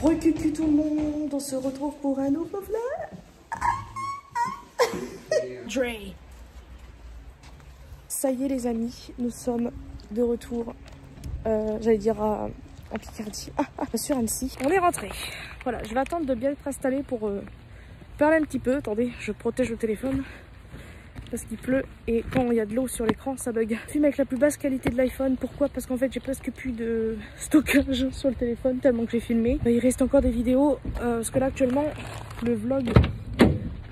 Recucu tout le monde, on se retrouve pour un nouveau vlog. Dre. Ça y est les amis, nous sommes de retour, j'allais dire en Picardie, sur Annecy. On est rentré. Voilà, je vais attendre de bien être installé pour parler un petit peu. Attendez, je protège le téléphone parce qu'il pleut et quand il y a de l'eau sur l'écran ça bug. Je filme avec la plus basse qualité de l'iPhone. Pourquoi? Parce qu'en fait j'ai presque plus de stockage sur le téléphone tellement que j'ai filmé. Il reste encore des vidéos parce que là actuellement le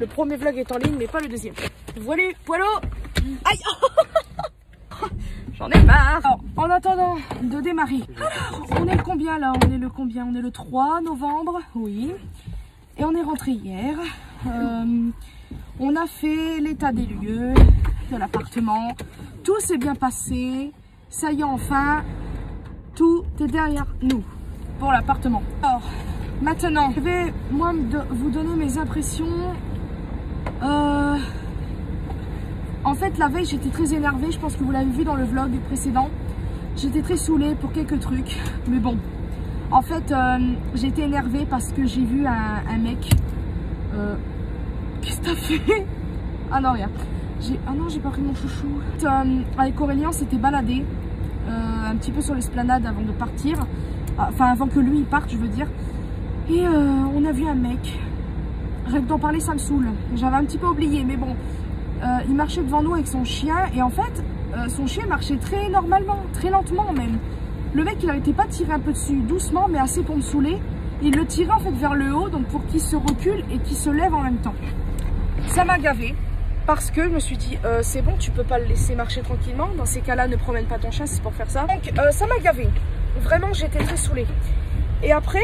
premier vlog est en ligne mais pas le deuxième. Voilà, poilo. Aïe. J'en ai marre. Alors, en attendant de démarrer, alors, on est le combien là? On est le combien? On est le 3 novembre, oui. Et on est rentré hier. On a fait l'état des lieux de l'appartement. Tout s'est bien passé. Ça y est, enfin, tout est derrière nous pour l'appartement. Alors, maintenant, je vais moi vous donner mes impressions. En fait, la veille, j'étais très énervée. Je pense que vous l'avez vu dans le vlog précédent. J'étais très saoulée pour quelques trucs. Mais bon, en fait, j'étais énervée parce que j'ai vu un mec... Qu'est-ce que t'as fait? Ah non, rien. Ah non, j'ai pas pris mon chouchou. Avec Aurélien, on s'était baladé un petit peu sur l'esplanade avant de partir. Enfin, avant que lui il parte, je veux dire. Et on a vu un mec. Rien que d'en parler, ça me saoule. J'avais un petit peu oublié, mais bon. Il marchait devant nous avec son chien. Et en fait, son chien marchait très normalement, très lentement même. Le mec, il n'arrêtait pas de tirer un peu dessus, doucement, mais assez pour me saouler. Il le tirait en fait vers le haut, donc pour qu'il se recule et qu'il se lève en même temps. Ça m'a gavé parce que je me suis dit c'est bon, tu peux pas le laisser marcher tranquillement. Dans ces cas-là, ne promène pas ton chien, c'est pour faire ça. Donc ça m'a gavé. Vraiment, j'étais très saoulée. Et après,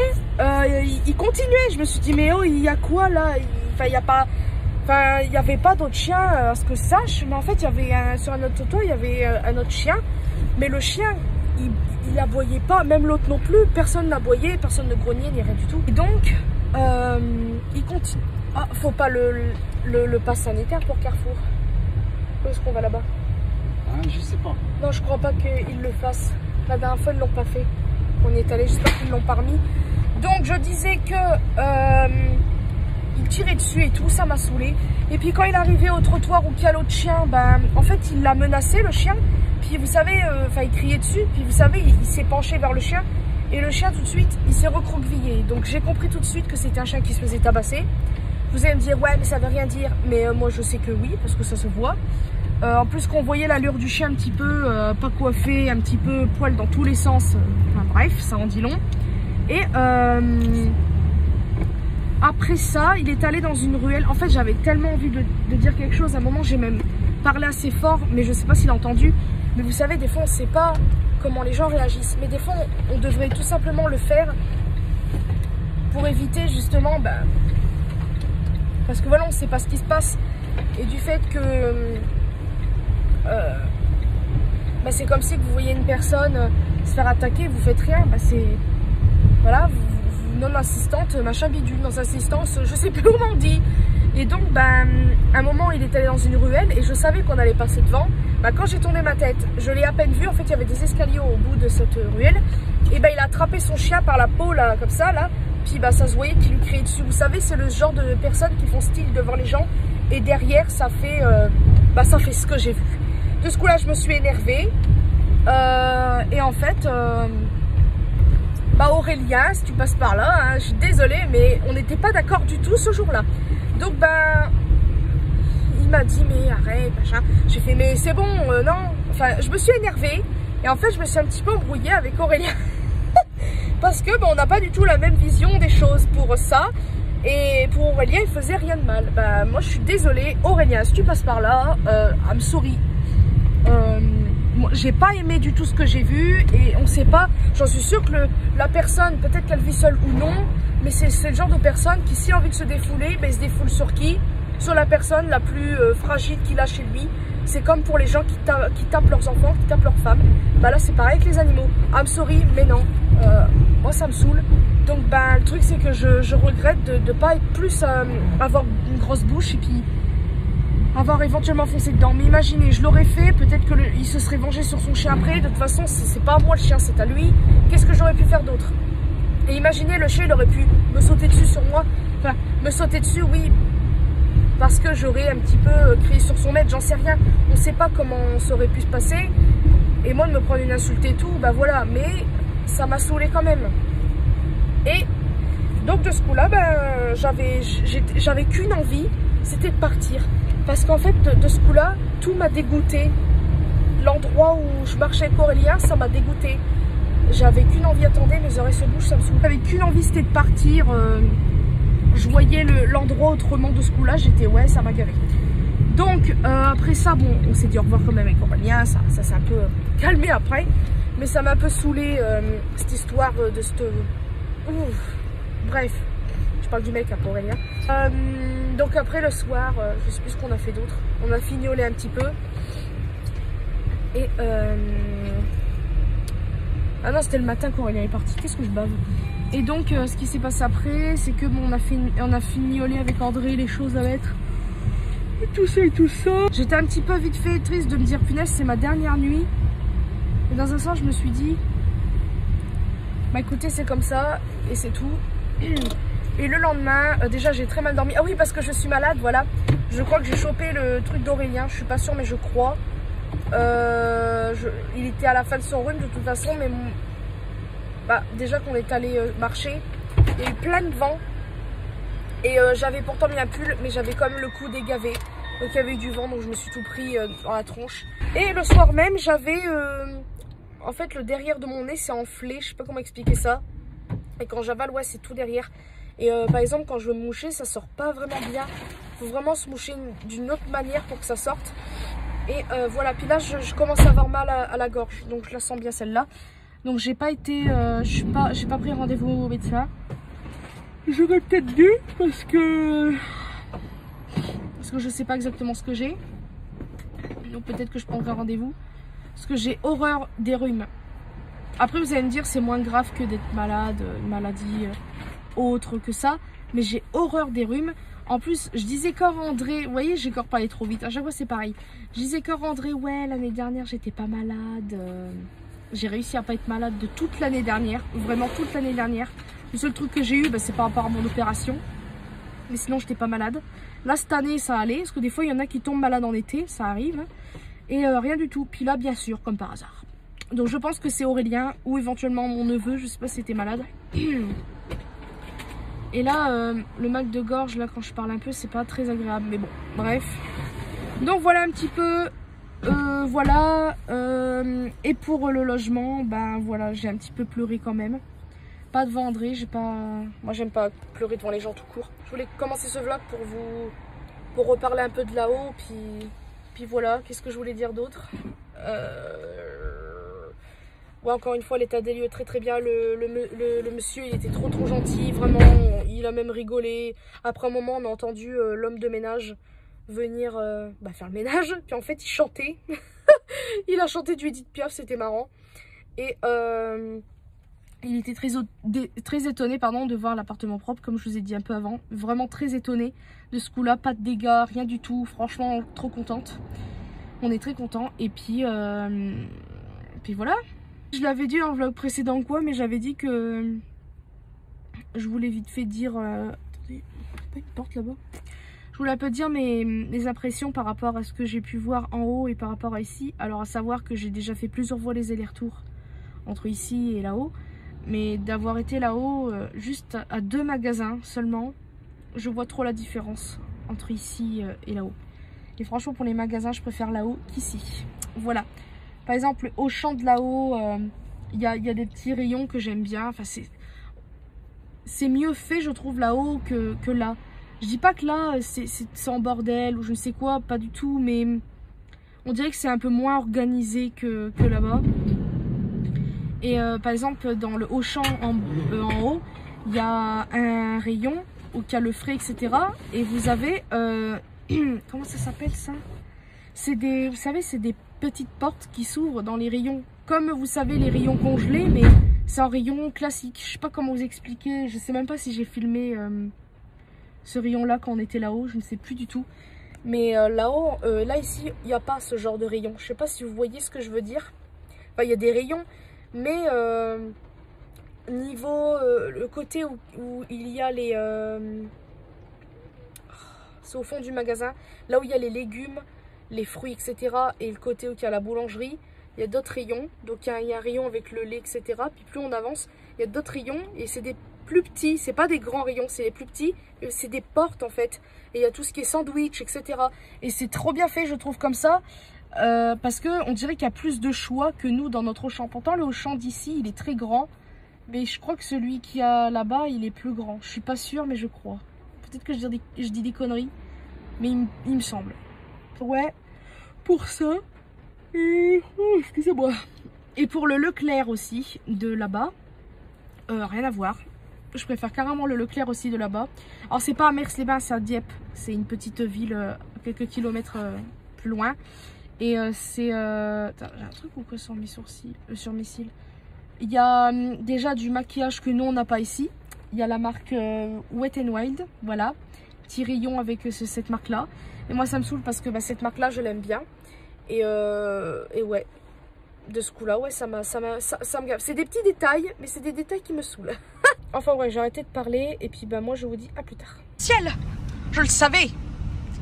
il continuait. Je me suis dit mais oh, il y a quoi là? Enfin, il y a pas. Enfin, il n'y avait pas d'autres chiens à ce que je sache. Mais en fait, il y avait sur un autre auto, il y avait un autre chien. Mais le chien, il aboyait pas. Même l'autre non plus. Personne n'aboyait, personne ne grognait, ni rien du tout. Et donc, il continue. Ah, faut pas le pass sanitaire pour Carrefour. Où est-ce qu'on va là-bas? Je sais pas. Non, je crois pas qu'ils le fassent. La dernière fois, ils l'ont pas fait. On y est allé, j'espère qu'ils l'ont pas remis. Donc, je disais que il tirait dessus et tout, ça m'a saoulé. Et puis, quand il arrivait au trottoir où il y a l'autre chien, ben, en fait, il l'a menacé, le chien. Puis, vous savez, il criait dessus. Puis, vous savez, il s'est penché vers le chien. Et le chien, tout de suite, il s'est recroquevillé. Donc, j'ai compris tout de suite que c'était un chien qui se faisait tabasser. Vous allez me dire, ouais, mais ça veut rien dire. Mais moi, je sais que oui, parce que ça se voit. En plus, qu'on voyait l'allure du chien un petit peu pas coiffé, un petit peu poil dans tous les sens. Enfin, bref, ça en dit long. Et après ça, il est allé dans une ruelle. En fait, j'avais tellement envie de dire quelque chose. À un moment, j'ai même parlé assez fort, mais je sais pas s'il a entendu. Mais vous savez, des fois, on sait pas comment les gens réagissent. Mais des fois, on devrait tout simplement le faire pour éviter justement... parce que voilà, on ne sait pas ce qui se passe. Et du fait que c'est comme si vous voyez une personne se faire attaquer, vous faites rien, c'est... Voilà, vous non-assistante, machin bidule, non-assistance, je sais plus comment on dit. Et donc, à un moment, il est allé dans une ruelle et je savais qu'on allait passer devant. Quand j'ai tourné ma tête, je l'ai à peine vu. En fait, il y avait des escaliers au bout de cette ruelle. Et il a attrapé son chien par la peau, là, comme ça, là. Puis ça se voyait qu'il lui criait dessus. Vous savez, c'est le genre de personnes qui font style devant les gens. Et derrière, ça fait ce que j'ai vu. De ce coup-là, je me suis énervée. Et en fait, Aurélien, si tu passes par là, hein, je suis désolée, mais on n'était pas d'accord du tout ce jour-là. Donc, il m'a dit, mais arrête, machin. J'ai fait, mais c'est bon, non. Enfin, je me suis énervée. Et en fait, je me suis un petit peu embrouillée avec Aurélien. Parce que on n'a pas du tout la même vision des choses pour ça. Et pour Aurélien, il faisait rien de mal. Moi, je suis désolée. Aurélien, si tu passes par là, I'm sorry. Moi, j'ai pas aimé du tout ce que j'ai vu. Et on sait pas, j'en suis sûre que la personne, peut-être qu'elle vit seule ou non. Mais c'est le genre de personne qui, s'il a envie de se défouler, il se défoule sur qui? Sur la personne la plus fragile qu'il a chez lui. C'est comme pour les gens qui tapent leurs enfants, qui tapent leurs femmes. Là, c'est pareil avec les animaux. I'm sorry, mais non. Moi, ça me saoule. Donc, le truc, c'est que je regrette de ne pas être plus... avoir une grosse bouche et puis avoir éventuellement foncé dedans. Mais imaginez, je l'aurais fait, peut-être qu'il se serait vengé sur son chien après. De toute façon, c'est pas à moi le chien, c'est à lui. Qu'est-ce que j'aurais pu faire d'autre? Et imaginez, le chien, il aurait pu me sauter dessus sur moi. Enfin, me sauter dessus, oui, parce que j'aurais un petit peu crié sur son maître, j'en sais rien. On ne sait pas comment ça aurait pu se passer. Et moi, de me prendre une insulte et tout, bah voilà. Mais ça m'a saoulé quand même. Et donc, de ce coup-là, ben, j'avais qu'une envie, c'était de partir. Parce qu'en fait, de ce coup-là, tout m'a dégoûté. L'endroit où je marchais avec Aurélien, ça m'a dégoûté. J'avais qu'une envie, attendez, mes oreilles se bougent, ça me saoule. J'avais qu'une envie, c'était de partir. Je voyais l'endroit autrement de ce coup-là, j'étais ouais, ça m'a gavé. Donc après ça, bon, on s'est dit au revoir quand même avec Aurélien, ça s'est un peu calmé après. Mais ça m'a un peu saoulé cette histoire de cette... Bref, je parle du mec après Aurélien. Donc après le soir, je sais plus ce qu'on a fait d'autre. On a fignolé un petit peu. Et ah non, c'était le matin qu'Aurélien est parti, qu'est-ce que je bave. Et donc, ce qui s'est passé après, c'est que bon, on a fignolé avec André les choses à mettre. Et tout ça et tout ça. J'étais un petit peu vite fait triste de me dire, punaise, c'est ma dernière nuit. Et dans un sens, je me suis dit, bah écoutez, c'est comme ça, et c'est tout. Et le lendemain, déjà, j'ai très mal dormi. Ah oui, parce que je suis malade, voilà. Je crois que j'ai chopé le truc d'Aurélien, je suis pas sûre, mais je crois. Il était à la fin de son rhume de toute façon, mais bah, déjà qu'on est allé marcher, il y a eu plein de vent et j'avais pourtant mis un pull, mais j'avais quand même le cou dégavé, donc il y avait eu du vent, donc je me suis tout pris dans la tronche. Et le soir même, j'avais en fait le derrière de mon nez s'est enflé, je sais pas comment expliquer ça, et quand j'avale, ouais, c'est tout derrière. Et par exemple, quand je veux me moucher, ça sort pas vraiment bien, faut vraiment se moucher d'une autre manière pour que ça sorte. Et voilà, puis là je commence à avoir mal à la gorge, donc je la sens bien celle-là. Donc j'ai pas été, j'ai pas pris rendez-vous au médecin. J'aurais peut-être dû parce que je sais pas exactement ce que j'ai. Donc peut-être que je prendrai rendez-vous. Parce que j'ai horreur des rhumes. Après vous allez me dire c'est moins grave que d'être malade, une maladie autre que ça. Mais j'ai horreur des rhumes. En plus, je disais qu'à André, vous voyez, j'ai encore parlé trop vite, à chaque fois c'est pareil. Je disais qu'à André, ouais, l'année dernière j'étais pas malade. J'ai réussi à pas être malade de toute l'année dernière, vraiment toute l'année dernière. Le seul truc que j'ai eu, bah, c'est par rapport à mon opération. Mais sinon, j'étais pas malade. Là, cette année, ça allait, parce que des fois, il y en a qui tombent malades en été, ça arrive. Et rien du tout. Puis là, bien sûr, comme par hasard. Donc je pense que c'est Aurélien, ou éventuellement mon neveu, je sais pas si c'était malade. Et là, le mal de gorge, là, quand je parle un peu, c'est pas très agréable. Mais bon, bref. Donc voilà un petit peu. Voilà. Et pour le logement, ben voilà, j'ai un petit peu pleuré quand même. Pas devant André, j'ai pas... Moi, j'aime pas pleurer devant les gens tout court. Je voulais commencer ce vlog pour reparler un peu de là-haut, puis voilà. Qu'est-ce que je voulais dire d'autre? Ouais, encore une fois, l'état des lieux très très bien. Le monsieur, il était trop gentil, vraiment. Il a même rigolé. Après un moment, on a entendu l'homme de ménage venir faire le ménage. Puis en fait, il chantait. Il a chanté du Edith Piaf, c'était marrant. Et il était très étonné de voir l'appartement propre, comme je vous ai dit un peu avant. Vraiment très étonné de ce coup-là. Pas de dégâts, rien du tout. Franchement, trop contente. On est très content. Et puis voilà. Je l'avais dit dans le vlog précédent quoi, mais j'avais dit que je voulais vite fait dire... Attendez, pas une porte là-bas. Je voulais un peu dire mes impressions par rapport à ce que j'ai pu voir en haut et par rapport à ici. Alors à savoir que j'ai déjà fait plusieurs fois les allers-retours entre ici et là-haut. Mais d'avoir été là-haut, juste à 2 magasins seulement, je vois trop la différence entre ici et là-haut. Et franchement pour les magasins, je préfère là-haut qu'ici. Voilà. Par exemple, au champ de là-haut, il y a des petits rayons que j'aime bien. Enfin, c'est mieux fait, je trouve, là-haut que là. Je dis pas que là, c'est en bordel ou je ne sais quoi, pas du tout. Mais on dirait que c'est un peu moins organisé que là-bas. Et par exemple, dans le Auchan en haut, il y a un rayon où il y a le frais, etc. Et vous avez... comment ça s'appelle ça? C'est des... Vous savez, c'est des petites portes qui s'ouvrent dans les rayons. Comme vous savez, les rayons congelés, mais c'est un rayon classique. Je sais pas comment vous expliquer. Je sais même pas si j'ai filmé ce rayon-là quand on était là-haut. Je ne sais plus du tout. Mais là-haut, là ici, il n'y a pas ce genre de rayon. Je sais pas si vous voyez ce que je veux dire. Enfin, il y a des rayons, mais niveau le côté où il y a les... c'est au fond du magasin, là où il y a les légumes, les fruits, etc. Et le côté où il y a la boulangerie, il y a d'autres rayons. Donc il y a un rayon avec le lait, etc. Puis plus on avance, il y a d'autres rayons et c'est des plus petits, c'est pas des grands rayons, c'est les plus petits, c'est des portes en fait. Et il y a tout ce qui est sandwich, etc. Et c'est trop bien fait, je trouve, comme ça. Parce qu'on dirait qu'il y a plus de choix que nous dans notre Auchan. Pourtant, le Auchan d'ici, il est très grand. Mais je crois que celui qu'il y a là-bas, il est plus grand. Je suis pas sûre, mais je crois. Peut-être que je dis des conneries. Mais il me semble. Ouais, pour ça. Excusez-moi. Et pour le Leclerc aussi, de là-bas. Rien à voir. Je préfère carrément le Leclerc aussi de là-bas. Alors, c'est pas à Mers-les-Bains, c'est à Dieppe. C'est une petite ville quelques kilomètres plus loin. Et c'est... Attends, j'ai un truc ou quoi sur mes sourcils, sur mes cils. Il y a déjà du maquillage que nous on n'a pas ici. Il y a la marque Wet n Wild, voilà. Petit rayon avec cette marque là. Et moi ça me saoule parce que cette marque là je l'aime bien. Et ouais, de ce coup là, ouais, ça me gave. C'est des petits détails, mais c'est des détails qui me saoulent. Enfin ouais, j'ai arrêté de parler et puis moi je vous dis à plus tard. Ciel, je le savais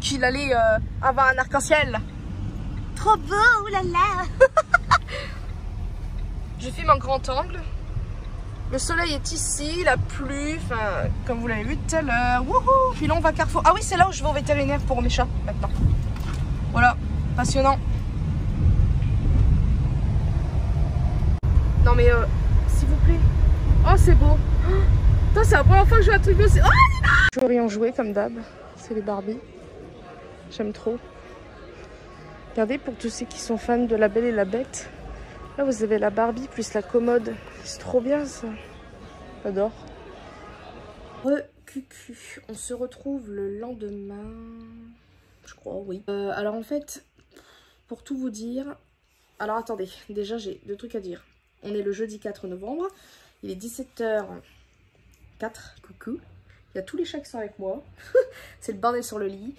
qu'il allait avoir un arc-en-ciel. Trop beau, oulala. Je filme en grand angle. Le soleil est ici, la pluie, enfin, comme vous l'avez vu tout à l'heure. Wouhou! Puis là, on va à Carrefour. Ah oui, c'est là où je vais au vétérinaire pour mes chats, maintenant. Voilà, passionnant. Non mais, s'il vous plaît. Oh, c'est beau. Oh, c'est la première fois que je joue à un truc aussi. Oh, je veux rien jouer comme d'hab. C'est les Barbie. J'aime trop. Regardez, pour tous ceux qui sont fans de La Belle et la Bête. Là, vous avez la Barbie plus la commode. C'est trop bien, ça. J'adore. Cucu. On se retrouve le lendemain. Je crois, oui. Alors, en fait, pour tout vous dire... Alors, attendez. Déjà, j'ai deux trucs à dire. On est le jeudi 4 novembre. Il est 17h04. Coucou. Il y a tous les chats qui sont avec moi. C'est le bordel sur le lit.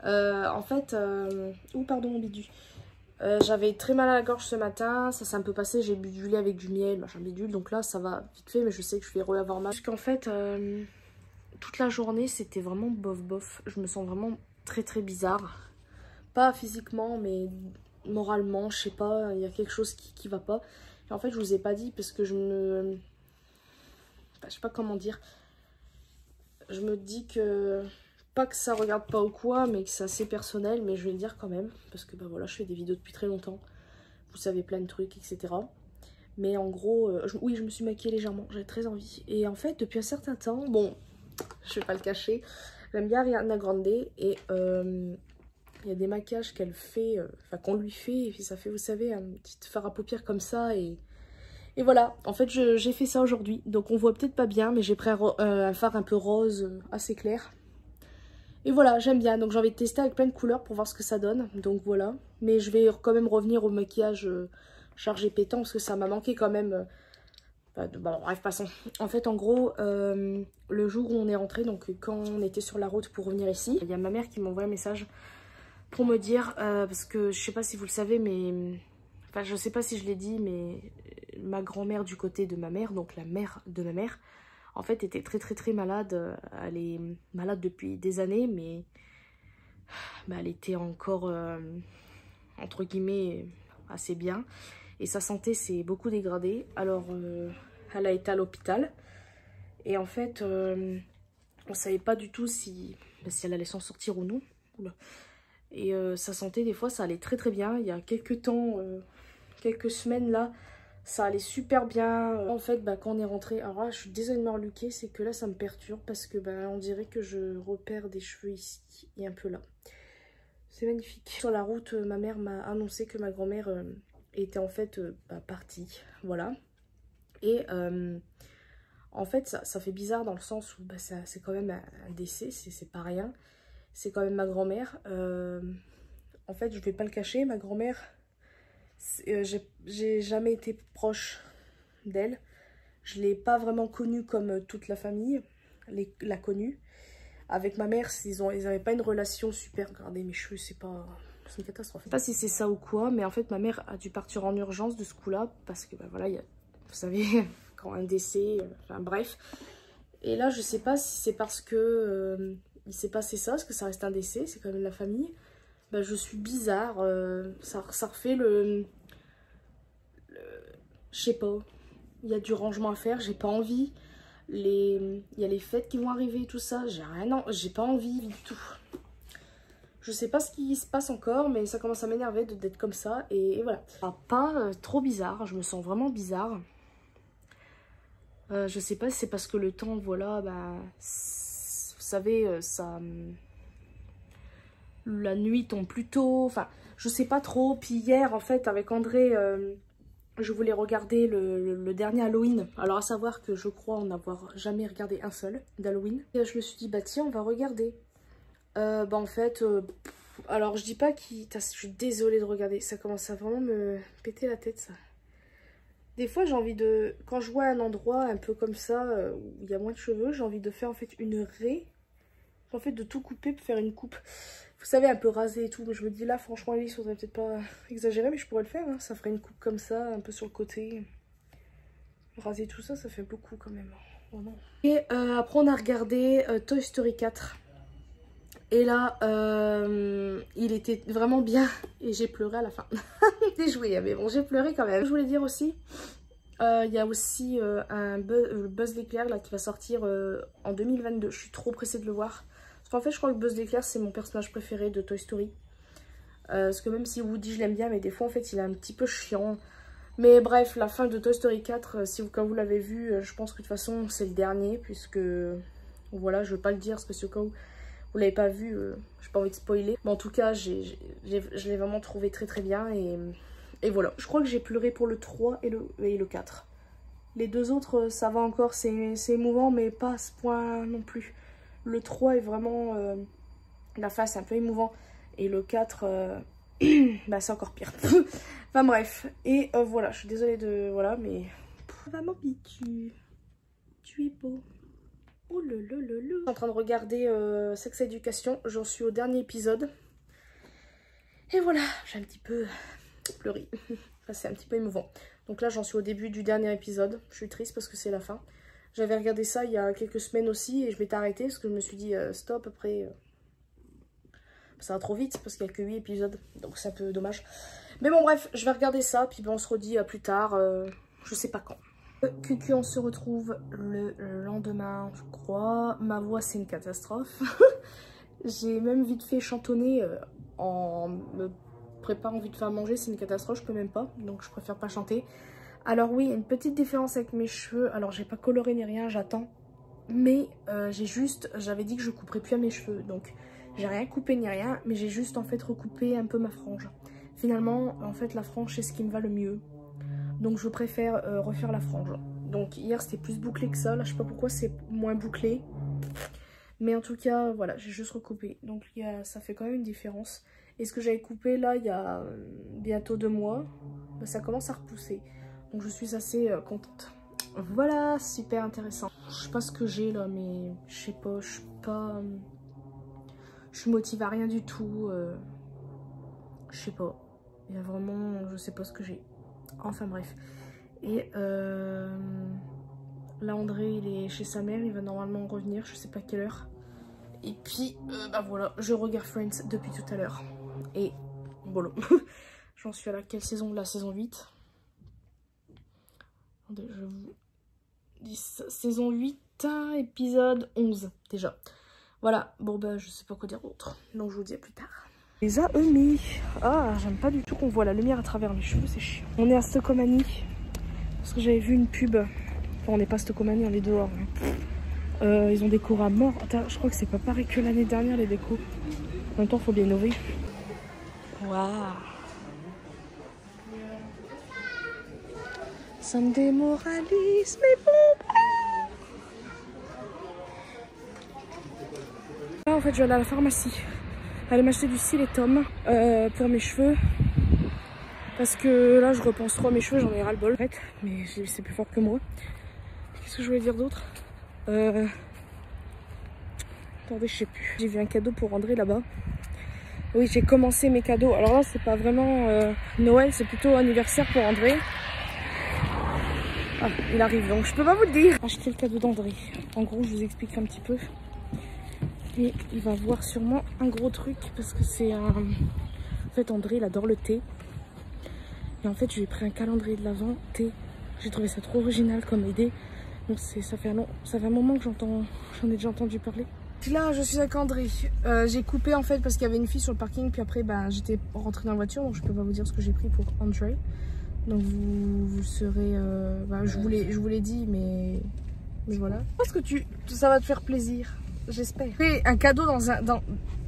En fait... Oh, pardon, mon bidu. J'avais très mal à la gorge ce matin, ça s'est un peu passé, j'ai bu du lait avec du miel, machin bidule, donc là ça va vite fait, mais je sais que je vais avoir mal. Parce qu'en fait, toute la journée c'était vraiment bof bof, je me sens vraiment très très bizarre. Pas physiquement, mais moralement, je sais pas, il y a quelque chose qui va pas. Et en fait, je vous ai pas dit parce que je sais pas comment dire. Je me dis que... Pas que ça regarde pas ou quoi, mais que c'est assez personnel, mais je vais le dire quand même, parce que voilà, je fais des vidéos depuis très longtemps, vous savez, plein de trucs, etc. Mais en gros, oui, je me suis maquillée légèrement, j'avais très envie. Et en fait, depuis un certain temps, bon, je vais pas le cacher, j'aime bien Ariana Grande, et il y a des maquillages qu'elle fait, enfin qu'on lui fait, et puis ça fait, vous savez, un petit fard à paupières comme ça, et voilà, en fait, j'ai fait ça aujourd'hui, donc on voit peut-être pas bien, mais j'ai pris un fard un peu rose, assez clair. Et voilà, j'aime bien, donc j'ai envie de tester avec plein de couleurs pour voir ce que ça donne, donc voilà. Mais je vais quand même revenir au maquillage chargé pétant, parce que ça m'a manqué quand même. Bon, bref, passons. En fait, en gros, le jour où on est rentré, donc quand on était sur la route pour revenir ici, il y a ma mère qui m'a envoyé un message pour me dire, parce que je sais pas si vous le savez, mais... Enfin, je sais pas si je l'ai dit, mais ma grand-mère du côté de ma mère, donc la mère de ma mère, en fait, était très très très malade. Elle est malade depuis des années, mais elle était encore, entre guillemets, assez bien. Et sa santé s'est beaucoup dégradée. Alors, elle a été à l'hôpital. Et en fait, on ne savait pas du tout si elle allait s'en sortir ou non. Oula. Et sa santé, des fois, ça allait très très bien. Il y a quelques temps, quelques semaines là, ça allait super bien. En fait, quand on est rentré, alors là, je suis désolée de me reluquer, c'est que là, ça me perturbe parce que on dirait que je repère des cheveux ici et un peu là. C'est magnifique. Sur la route, ma mère m'a annoncé que ma grand-mère était en fait partie. Voilà. Et en fait, ça fait bizarre dans le sens où c'est quand même un décès, c'est pas rien. C'est quand même ma grand-mère. En fait, je vais pas le cacher, ma grand-mère, j'ai jamais été proche d'elle. Je l'ai pas vraiment connue comme toute la famille l'a connue. Avec ma mère, ils avaient pas une relation super. Regardez mes cheveux, c'est une catastrophe. Je sais pas si c'est ça ou quoi, mais en fait ma mère a dû partir en urgence de ce coup-là parce que voilà, vous savez, quand un décès, enfin bref. Et là, je sais pas si c'est parce que il s'est passé ça, parce que ça reste un décès, c'est quand même la famille. Bah, je suis bizarre, ça refait je sais pas, il y a du rangement à faire, j'ai pas envie. Il y a les fêtes qui vont arriver, tout ça, j'ai pas envie du tout. Je sais pas ce qui se passe encore, mais ça commence à m'énerver d'être comme ça, et voilà. Pas trop bizarre, je me sens vraiment bizarre. Je sais pas si c'est parce que le temps, voilà, bah, vous savez, la nuit tombe plus tôt, enfin, je sais pas trop. Puis hier, en fait, avec André, je voulais regarder le dernier Halloween. Alors, à savoir que je crois en n'avoir jamais regardé un seul d'Halloween. Et je me suis dit, bah tiens, on va regarder. Bah en fait, alors je dis pas je suis désolée de regarder, ça commence à vraiment me péter la tête ça. Des fois j'ai envie de, quand je vois un endroit un peu comme ça, où il y a moins de cheveux, j'ai envie de faire en fait une raie, en fait de tout couper pour faire une coupe. Vous savez, un peu rasé et tout, mais je me dis là franchement Elise, faudrait peut-être pas exagérer, mais je pourrais le faire, hein. Ça ferait une coupe comme ça, un peu sur le côté. Raser tout ça, ça fait beaucoup quand même. Oh non. Et après on a regardé Toy Story 4. Et là, il était vraiment bien et j'ai pleuré à la fin. J'ai joué, mais bon, j'ai pleuré quand même. Je voulais dire aussi, il y a aussi un Buzz l'éclair là qui va sortir en 2022. Je suis trop pressée de le voir. Parce qu'en fait, je crois que Buzz l'éclair, c'est mon personnage préféré de Toy Story. Parce que même si Woody, je l'aime bien, mais des fois, en fait, il est un petit peu chiant. Mais bref, la fin de Toy Story 4, quand vous l'avez vu, je pense que de toute façon, c'est le dernier. Puisque, voilà, je veux pas le dire, parce que au cas où vous l'avez pas vu, j'ai pas envie de spoiler. Mais en tout cas, je l'ai vraiment trouvé très très bien. Et voilà. Je crois que j'ai pleuré pour le 3 et le 4. Les deux autres, ça va encore, c'est émouvant, mais pas à ce point non plus. Le 3 est vraiment... la fin, c'est un peu émouvant. Et le 4, bah, c'est encore pire. Enfin bref. Et voilà, je suis désolée de... Voilà, mais... Maman Pitu, tu es beau. Oh le. Je suis en train de regarder Sex Education, j'en suis au dernier épisode. Et voilà, j'ai un petit peu pleuré. Enfin, c'est un petit peu émouvant. Donc là, j'en suis au début du dernier épisode. Je suis triste parce que c'est la fin. J'avais regardé ça il y a quelques semaines aussi et je m'étais arrêtée parce que je me suis dit stop, après ça va trop vite parce qu'il n'y a que 8 épisodes. Donc c'est un peu dommage. Mais bon bref, je vais regarder ça puis ben, on se redit plus tard, je sais pas quand. QQ, on se retrouve le lendemain, je crois. Ma voix, c'est une catastrophe. J'ai même vite fait chantonner en me préparant vite fait à manger, c'est une catastrophe, je peux même pas. Donc je préfère pas chanter. Alors oui, il y a une petite différence avec mes cheveux. Alors j'ai pas coloré ni rien, j'attends. Mais j'avais dit que je couperais plus à mes cheveux. Donc j'ai rien coupé ni rien, mais j'ai juste en fait recoupé un peu ma frange. Finalement, en fait la frange c'est ce qui me va le mieux. Donc je préfère refaire la frange. Donc hier c'était plus bouclé que ça. Là je sais pas pourquoi c'est moins bouclé. Mais en tout cas voilà, j'ai juste recoupé. Donc ça fait quand même une différence. Et ce que j'avais coupé là il y a bientôt 2 mois, bah, ça commence à repousser. Donc je suis assez contente. Voilà, super intéressant. Je sais pas ce que j'ai là, mais je sais pas, je suis motivée à rien du tout. Je sais pas. Il y a vraiment, je sais pas ce que j'ai. Enfin bref. Et là André il est chez sa mère, il va normalement revenir, je sais pas quelle heure. Et puis bah voilà, je regarde Friends depuis tout à l'heure. Et voilà. J'en suis à quelle saison? La saison 8. Attendez, je vous dis ça. Saison 8, épisode 11 déjà. Voilà, bon bah je sais pas quoi dire d'autre. Donc je vous dis à plus tard. Les AEMI. Ah, j'aime pas du tout qu'on voit la lumière à travers mes cheveux, c'est chiant. On est à Stocomanie. Parce que j'avais vu une pub. Enfin, on n'est pas à Stocomanie, on est dehors. Ils ont des cours à mort. Attends, je crois que c'est pas pareil que l'année dernière, les décos. En même temps, il faut bien innover. Waouh. Ça me démoralise, mais bon. Là, en fait, je vais aller à la pharmacie. Aller m'acheter du Siletum pour mes cheveux. Parce que là, je repense trop à mes cheveux, j'en ai ras-le-bol. Mais c'est plus fort que moi. Qu'est-ce que je voulais dire d'autre? Attendez, je sais plus. J'ai vu un cadeau pour André là-bas. Oui, j'ai commencé mes cadeaux. Alors là, c'est pas vraiment Noël, c'est plutôt anniversaire pour André. Ah, il arrive donc je peux pas vous le dire. Acheter le cadeau d'André. En gros je vous explique un petit peu. Et il va voir sûrement un gros truc parce que c'est un... En fait André il adore le thé. Et en fait je lui ai pris un calendrier de l'Avent thé. J'ai trouvé ça trop original comme idée. Donc ça fait un moment que j'en ai déjà entendu parler. Là je suis avec André. J'ai coupé en fait parce qu'il y avait une fille sur le parking. Puis après j'étais rentrée dans la voiture. Donc je peux pas vous dire ce que j'ai pris pour André. Donc vous serez... je vous l'ai dit mais voilà. Je pense que ça va te faire plaisir. J'espère. Et un cadeau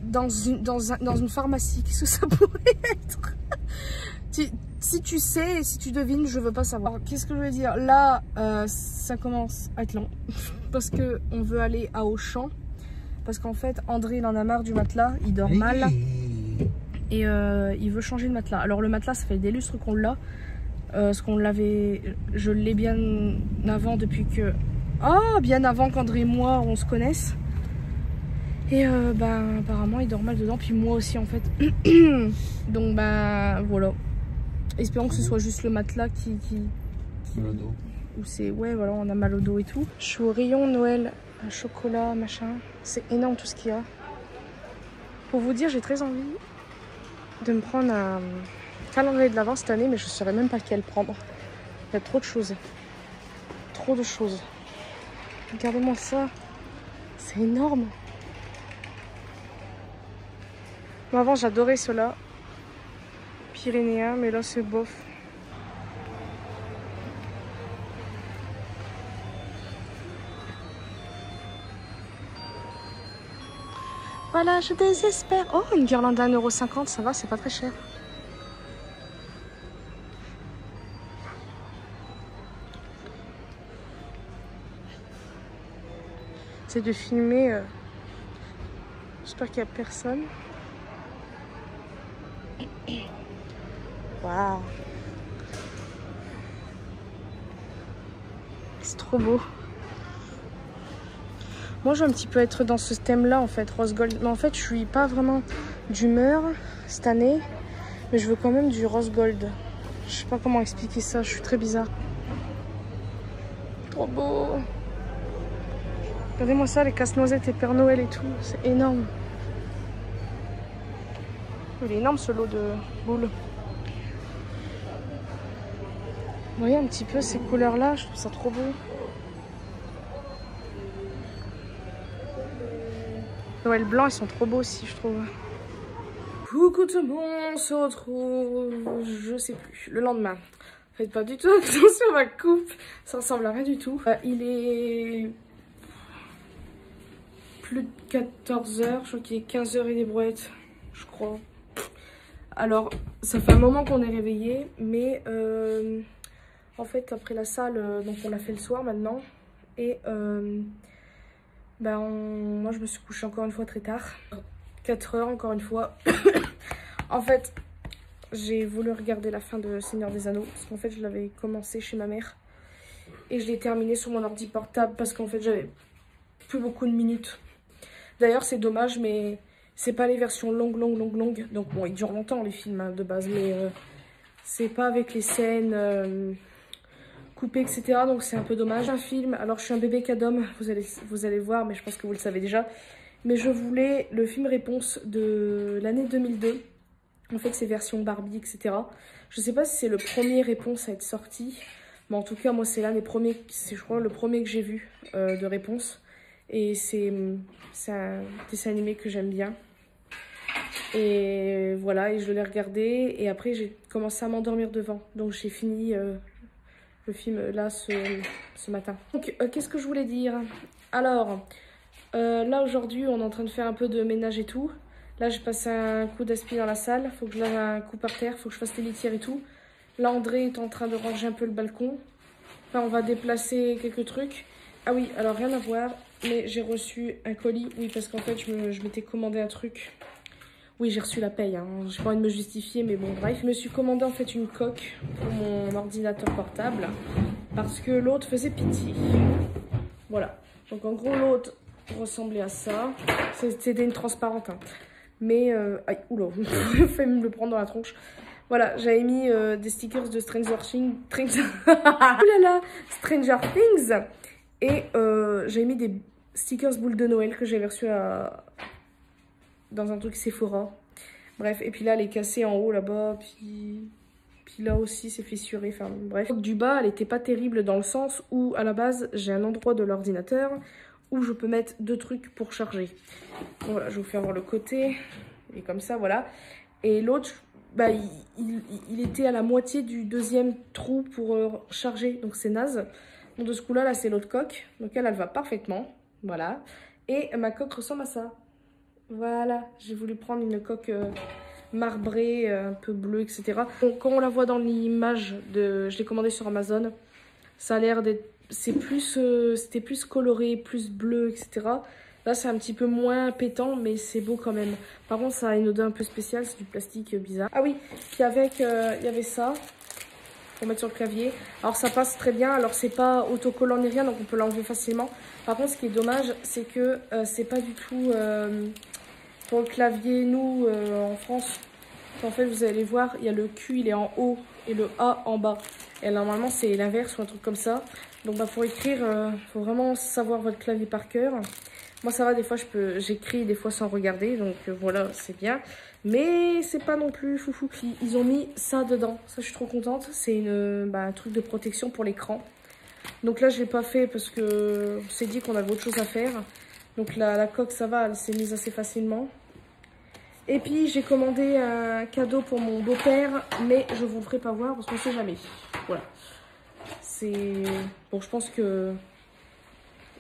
dans une pharmacie. Qu'est-ce que ça pourrait être? Si tu sais, si tu devines, je veux pas savoir. Qu'est-ce que je veux dire? Là, ça commence à être long. Parce que on veut aller à Auchan. Parce qu'en fait, André, il en a marre du matelas. Il dort mal. Et il veut changer de matelas. Alors le matelas, ça fait des lustres qu'on l'a. Parce qu'on l'avait... Je l'ai bien avant depuis que... bien avant qu'André et moi, on se connaisse. Et apparemment, il dort mal dedans. Puis moi aussi, en fait. Donc, voilà. Espérons que ce soit juste le matelas qui... Mal au dos. Où c'est... Ouais, voilà, on a mal au dos et tout. Je suis au rayon Noël, chocolat, machin. C'est énorme tout ce qu'il y a. Pour vous dire, j'ai très envie de me prendre un calendrier de l'Avent cette année, mais je ne saurais même pas lequel prendre. Il y a trop de choses. Trop de choses. Regardez-moi ça. C'est énorme. Moi, avant, j'adorais ceux-là. Pyrénéen, mais là, c'est bof. Voilà, je désespère. Oh, une guirlande à 1,50 €, ça va, c'est pas très cher. C'est de filmer. J'espère qu'il n'y a personne. Waouh. C'est trop beau. Moi, je veux un petit peu être dans ce thème-là, en fait, rose gold. Mais en fait, je suis pas vraiment d'humeur cette année. Mais je veux quand même du rose gold. Je sais pas comment expliquer ça, je suis très bizarre. Trop beau. Regardez-moi ça, les casse-noisettes et Père Noël et tout. C'est énorme. Il est énorme ce lot de boules. Vous voyez un petit peu ces couleurs-là, je trouve ça trop beau. Ouais, le blanc, ils sont trop beaux aussi, je trouve. Coucou tout le monde, on se retrouve, je sais plus, le lendemain. Faites pas du tout attention à ma coupe, ça ressemble à rien du tout. Il est plus de 14 h, je crois qu'il est 15 h et des brouettes, je crois. Alors, ça fait un moment qu'on est réveillé, mais en fait, après la salle, donc on l'a fait le soir maintenant. Et moi, je me suis couchée encore une fois très tard. 4 h encore une fois. En fait, j'ai voulu regarder la fin de Seigneur des Anneaux. Parce qu'en fait, je l'avais commencé chez ma mère. Et je l'ai terminé sur mon ordi portable. Parce qu'en fait, j'avais plus beaucoup de minutes. D'ailleurs, c'est dommage, mais c'est pas les versions longues. Donc bon, ils durent longtemps les films hein, de base. Mais c'est pas avec les scènes coupées, etc. Donc c'est un peu dommage. Un film, alors je suis un bébé cadom, vous allez voir, mais je pense que vous le savez déjà. Mais je voulais le film Réponse de l'année 2002. En fait, c'est version Barbie, etc. Je sais pas si c'est le premier Réponse à être sorti. Mais en tout cas, moi, c'est l'un des premiers, c'est je crois le premier que j'ai vu de Réponse. Et c'est un dessin animé que j'aime bien. Et voilà, et je l'ai regardé. Et après, j'ai commencé à m'endormir devant. Donc, j'ai fini le film là ce matin. Donc, qu'est-ce que je voulais dire? Alors, là, aujourd'hui, on est en train de faire un peu de ménage et tout. Là, j'ai passé un coup d'aspi dans la salle. Faut que je lave un coup par terre. Faut que je fasse les litières et tout. Là, André est en train de ranger un peu le balcon. Là, on va déplacer quelques trucs. Ah oui, alors rien à voir. Mais j'ai reçu un colis. Oui, parce qu'en fait, je m'étais commandé un truc. Oui, j'ai reçu la paye. Hein. J'ai pas envie de me justifier, mais bon, bref. Je me suis commandé en fait une coque pour mon ordinateur portable. Parce que l'autre faisait pitié. Voilà. Donc, en gros, l'autre ressemblait à ça. C'était une transparente. Hein. Mais, aïe, oula, j'ai failli me le prendre dans la tronche. Voilà, j'avais mis des stickers de Stranger Things. Oulala, Stranger Things. Et j'avais mis des stickers boules de Noël que j'avais reçus dans un truc Sephora. Bref, et puis là, elle est cassée en haut là-bas. Puis là aussi, c'est fissuré. Enfin, bref. Du bas, elle était pas terrible dans le sens où, à la base, j'ai un endroit de l'ordinateur où je peux mettre 2 trucs pour charger. Donc, voilà, je vais vous faire voir le côté. Et comme ça, voilà. Et l'autre, bah, il était à la moitié du 2e trou pour charger. Donc, c'est naze. Donc, de ce coup-là, là, c'est l'autre coque. Donc, elle va parfaitement. Voilà. Et ma coque ressemble à ça. Voilà. J'ai voulu prendre une coque marbrée, un peu bleue, etc. Donc, quand on la voit dans l'image, je l'ai commandée sur Amazon, ça a l'air d'être... C'était plus coloré, plus bleu, etc. Là, c'est un petit peu moins pétant, mais c'est beau quand même. Par contre, ça a une odeur un peu spéciale, c'est du plastique bizarre. Ah oui, il y avait ça pour mettre sur le clavier. Alors, ça passe très bien. Alors, c'est pas autocollant ni rien, donc on peut l'enlever facilement. Par contre, ce qui est dommage, c'est que c'est pas du tout pour le clavier. Nous, en France, en fait, vous allez voir, il y a le Q, il est en haut et le A en bas. Et normalement, c'est l'inverse ou un truc comme ça. Donc, bah, pour écrire, faut vraiment savoir votre clavier par cœur. Moi, ça va, des fois, j'écris des fois sans regarder. Donc, voilà, c'est bien. Mais c'est pas non plus foufou. Puis, ils ont mis ça dedans. Ça, je suis trop contente. C'est un truc de protection pour l'écran. Donc là, je l'ai pas fait parce que on s'est dit qu'on avait autre chose à faire. Donc, la coque, ça va, elle s'est mise assez facilement. Et puis, j'ai commandé un cadeau pour mon beau-père. Mais je vous le ferai pas voir parce qu'on sait jamais. Voilà. Bon, je pense que...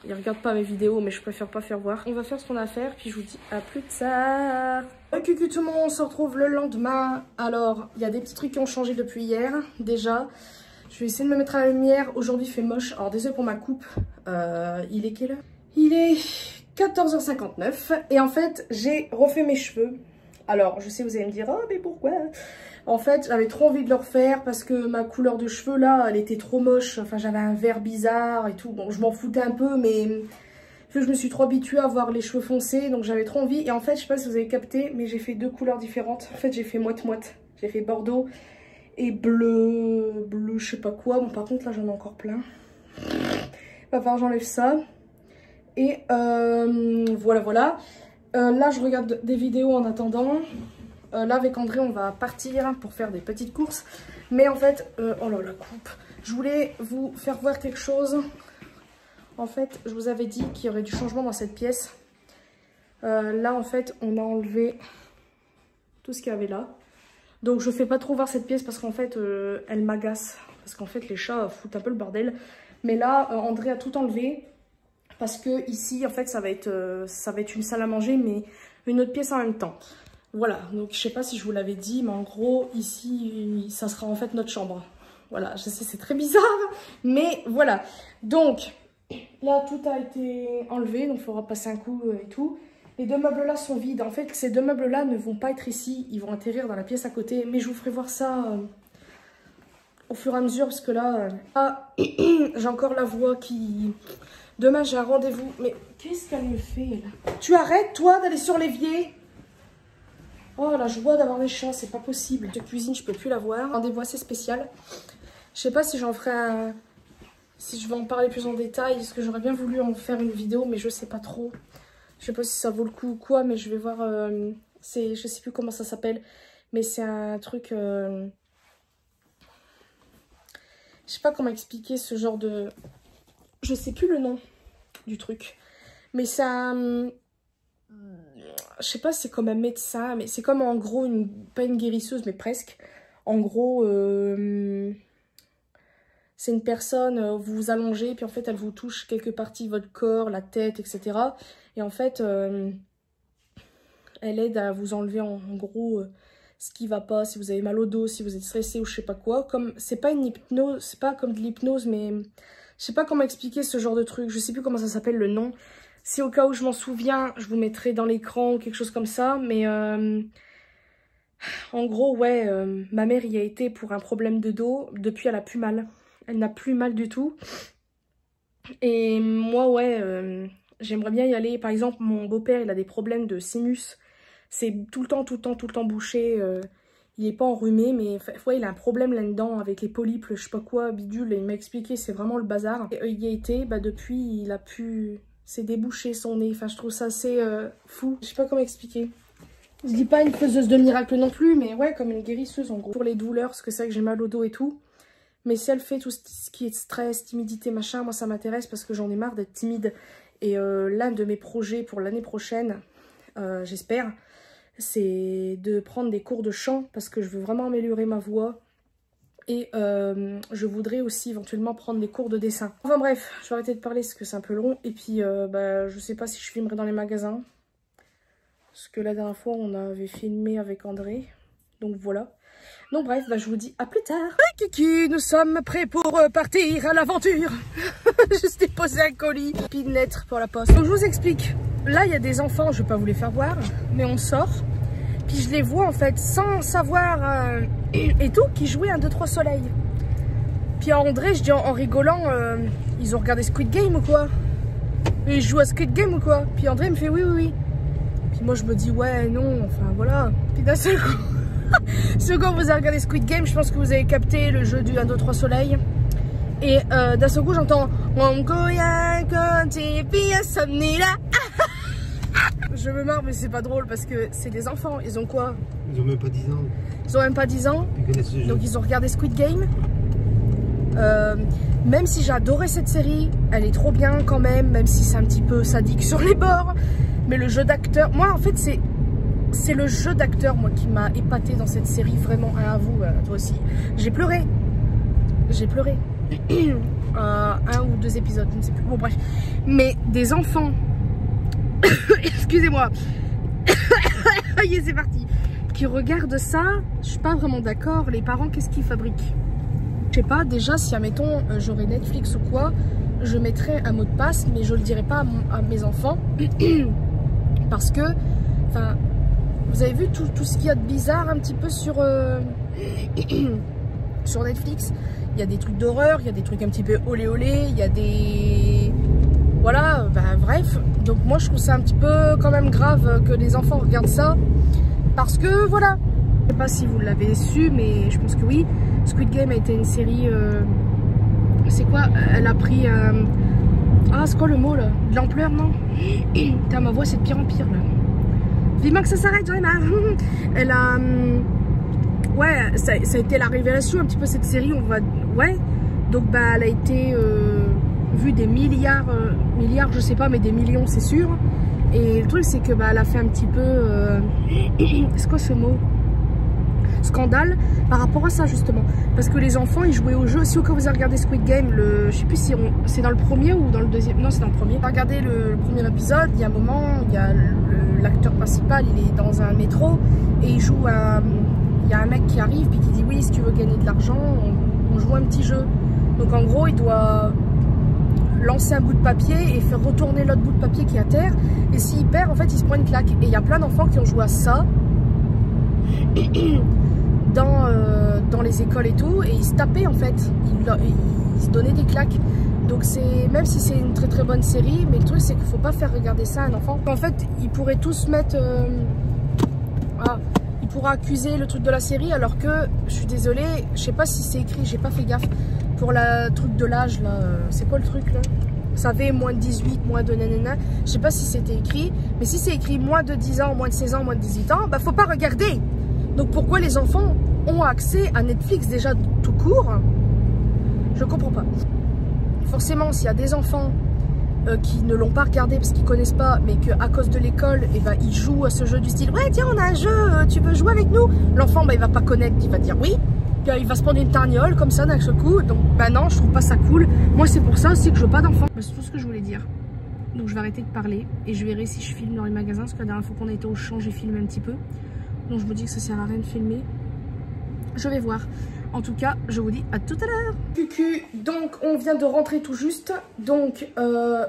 Il regarde pas mes vidéos, mais je préfère pas faire voir. On va faire ce qu'on a à faire, puis je vous dis à plus tard. Coucou tout le monde, on se retrouve le lendemain. Alors, il y a des petits trucs qui ont changé depuis hier, déjà. Je vais essayer de me mettre à la lumière. Aujourd'hui, il fait moche. Alors, désolé pour ma coupe. Il est quelle heure? Il est 14h59. Et en fait, j'ai refait mes cheveux. Alors, je sais, vous allez me dire, oh, mais pourquoi? En fait, j'avais trop envie de le refaire parce que ma couleur de cheveux, là, elle était trop moche. Enfin, j'avais un vert bizarre et tout. Bon, je m'en foutais un peu, mais je me suis trop habituée à avoir les cheveux foncés. Donc, j'avais trop envie. Et en fait, je sais pas si vous avez capté, mais j'ai fait 2 couleurs différentes. En fait, j'ai fait moite-moite. J'ai fait bordeaux et bleu, je sais pas quoi. Bon, par contre, là, j'en ai encore plein. Va falloir j'enlève ça. Et voilà. Là, je regarde des vidéos en attendant. Là, avec André, on va partir pour faire des petites courses. Mais en fait, oh là, la coupe. Je voulais vous faire voir quelque chose. En fait, je vous avais dit qu'il y aurait du changement dans cette pièce. Là, en fait, on a enlevé tout ce qu'il y avait là. Donc, je fais pas trop voir cette pièce parce qu'en fait, elle m'agace. Parce qu'en fait, les chats foutent un peu le bordel. Mais là, André a tout enlevé. Parce que ici, en fait, ça va être une salle à manger, mais une autre pièce en même temps. Voilà, donc je sais pas si je vous l'avais dit, mais en gros, ici, ça sera en fait notre chambre. Voilà, je sais, c'est très bizarre, mais voilà. Donc, là, tout a été enlevé, donc il faudra passer un coup et tout. Les 2 meubles-là sont vides. En fait, ces 2 meubles-là ne vont pas être ici, ils vont atterrir dans la pièce à côté. Mais je vous ferai voir ça au fur et à mesure, parce que là, j'ai encore la voix qui... Demain, j'ai un rendez-vous. Mais qu'est-ce qu'elle me fait, là? Tu arrêtes, toi, d'aller sur l'évier? Oh, la joie d'avoir des chats, c'est pas possible. De cuisine, je peux plus la voir. Rendez-vous assez spécial. Je sais pas si j'en ferai un... Si je vais en parler plus en détail, parce que j'aurais bien voulu en faire une vidéo, mais je sais pas trop. Je sais pas si ça vaut le coup ou quoi, mais je vais voir... je sais plus comment ça s'appelle, mais c'est un truc... Je sais pas comment expliquer ce genre de... Je sais plus le nom du truc. Mais c'est un... Je sais pas si c'est comme un médecin, mais c'est comme en gros, pas une guérisseuse, mais presque. En gros, c'est une personne, vous vous allongez, puis en fait, elle vous touche quelques parties de votre corps, la tête, etc. Et en fait, elle aide à vous enlever en gros ce qui va pas, si vous avez mal au dos, si vous êtes stressé ou je sais pas quoi. C'est pas une hypnose, c'est pas comme de l'hypnose, mais je sais pas comment expliquer ce genre de truc. Je sais plus comment ça s'appelle le nom. Si au cas où je m'en souviens, je vous mettrai dans l'écran ou quelque chose comme ça. Mais en gros, ouais, ma mère y a été pour un problème de dos. Depuis, elle a plus mal. Elle n'a plus mal du tout. Et moi, ouais, j'aimerais bien y aller. Par exemple, mon beau-père, il a des problèmes de sinus. C'est tout le temps bouché. Il est pas enrhumé, mais ouais, il a un problème là-dedans avec les polypes, je sais pas quoi, bidule. Et il m'a expliqué, c'est vraiment le bazar. Et il y a été, bah depuis, il a pu... C'est débouché son nez. Enfin, je trouve ça assez fou. Je sais pas comment expliquer. Je dis pas une faiseuse de miracle non plus, mais ouais, comme une guérisseuse en gros. Pour les douleurs, parce que c'est vrai que j'ai mal au dos et tout. Mais si elle fait tout ce qui est stress, timidité, machin, moi ça m'intéresse parce que j'en ai marre d'être timide. Et l'un de mes projets pour l'année prochaine, j'espère, c'est de prendre des cours de chant parce que je veux vraiment améliorer ma voix. Et je voudrais aussi éventuellement prendre des cours de dessin. Enfin bref, je vais arrêter de parler parce que c'est un peu long. Et puis bah, je sais pas si je filmerai dans les magasins. Parce que la dernière fois on avait filmé avec André. Donc voilà. Donc bref, bah, je vous dis à plus tard. Kiki, nous sommes prêts pour partir à l'aventure. Juste déposer un colis. Puis une lettre pour la poste. Donc je vous explique. Là il y a des enfants, je vais pas vous les faire voir. Mais on sort. Puis je les vois en fait sans savoir et tout, qui jouaient 1, 2, 3 soleil. Puis à André, je dis en rigolant, ils ont regardé Squid Game ou quoi? Et ils jouent à Squid Game ou quoi? Puis André me fait oui, oui, oui. Puis moi je me dis ouais, non, enfin voilà. Puis d'un seul coup, si quand vous avez regardé Squid Game, je pense que vous avez capté le jeu du 1, 2, 3 soleil. Et d'un seul coup j'entends je me marre, mais c'est pas drôle parce que c'est des enfants. Ils ont quoi? Ils ont même pas 10 ans. Ils ont même pas 10 ans. Donc ils ont regardé Squid Game. Même si j'ai adoré cette série, elle est trop bien quand même si c'est un petit peu sadique sur les bords. Mais le jeu d'acteur, moi en fait c'est le jeu d'acteur moi qui m'a épaté dans cette série, vraiment. À vous, toi aussi. J'ai pleuré. J'ai pleuré. 1 ou 2 épisodes, je ne sais plus. Bon bref. Mais des enfants... Excusez-moi. Allez, c'est parti. Qui regardent ça, je suis pas vraiment d'accord. Les parents, qu'est-ce qu'ils fabriquent? Je sais pas, déjà si admettons j'aurais Netflix ou quoi, je mettrais un mot de passe, mais je le dirais pas à mes enfants. Parce que, enfin, vous avez vu tout ce qu'il y a de bizarre un petit peu sur, sur Netflix. Il y a des trucs d'horreur, il y a des trucs un petit peu olé olé, il y a des... Voilà, bah, bref. Donc moi je trouve ça un petit peu quand même grave que les enfants regardent ça. Parce que voilà. Je sais pas si vous l'avez su, mais je pense que oui. Squid Game a été une série... c'est quoi? Elle a pris... Ah, c'est quoi le mot là? De l'ampleur, non? Putain, ma voix c'est de pire en pire là. Vivement que ça s'arrête, j'en ai marre. Elle a... Ouais, ça a été la révélation un petit peu cette série, on va... Ouais. Donc bah elle a été... vu des milliards, je sais pas, mais des millions c'est sûr. Et le truc c'est que bah, elle a fait un petit peu, c'est quoi ce mot? Scandale par rapport à ça justement. Parce que les enfants ils jouaient au jeu. Si quand vous avez regardé Squid Game, je sais plus si c'est dans le premier ou dans le deuxième. Non, c'est dans le premier. Regardez le premier épisode, il y a un moment, il y a l'acteur principal, il est dans un métro et il joue à... Il y a un mec qui arrive puis qui dit oui, si tu veux gagner de l'argent, on joue un petit jeu. Donc en gros il doit lancer un bout de papier et faire retourner l'autre bout de papier qui est à terre, et s'il perd en fait il se prend une claque. Et il y a plein d'enfants qui ont joué à ça dans les écoles et tout, et ils se tapaient en fait, ils se donnaient des claques. Donc c'est, même si c'est une très très bonne série, mais le truc c'est qu'il faut pas faire regarder ça à un enfant. En fait ils pourraient tous mettre il pourra accuser le truc de la série, alors que je suis désolée, je sais pas si c'est écrit, j'ai pas fait gaffe pour le truc de l'âge là, c'est quoi le truc là? Vous savez, moins de 18, moins de nanana, je sais pas si c'était écrit, mais si c'est écrit moins de 10 ans, moins de 16 ans, moins de 18 ans, bah faut pas regarder. Donc pourquoi les enfants ont accès à Netflix déjà tout court? Je comprends pas. Forcément, s'il y a des enfants qui ne l'ont pas regardé parce qu'ils connaissent pas, mais qu'à cause de l'école, et ben, ils jouent à ce jeu du style, ouais tiens on a un jeu, tu veux jouer avec nous? L'enfant bah, il va pas connaître, il va dire oui, puis il va se prendre une tarniole comme ça d'un seul coup. Donc bah non, je trouve pas ça cool. Moi c'est pour ça aussi que je veux pas d'enfants. C'est tout ce que je voulais dire. Donc je vais arrêter de parler et je verrai si je filme dans les magasins, parce que la dernière fois qu'on était au champ j'ai filmé un petit peu. Donc je me dis que ça sert à rien de filmer. Je vais voir. En tout cas, je vous dis à tout à l'heure. Cucu, donc on vient de rentrer tout juste. Donc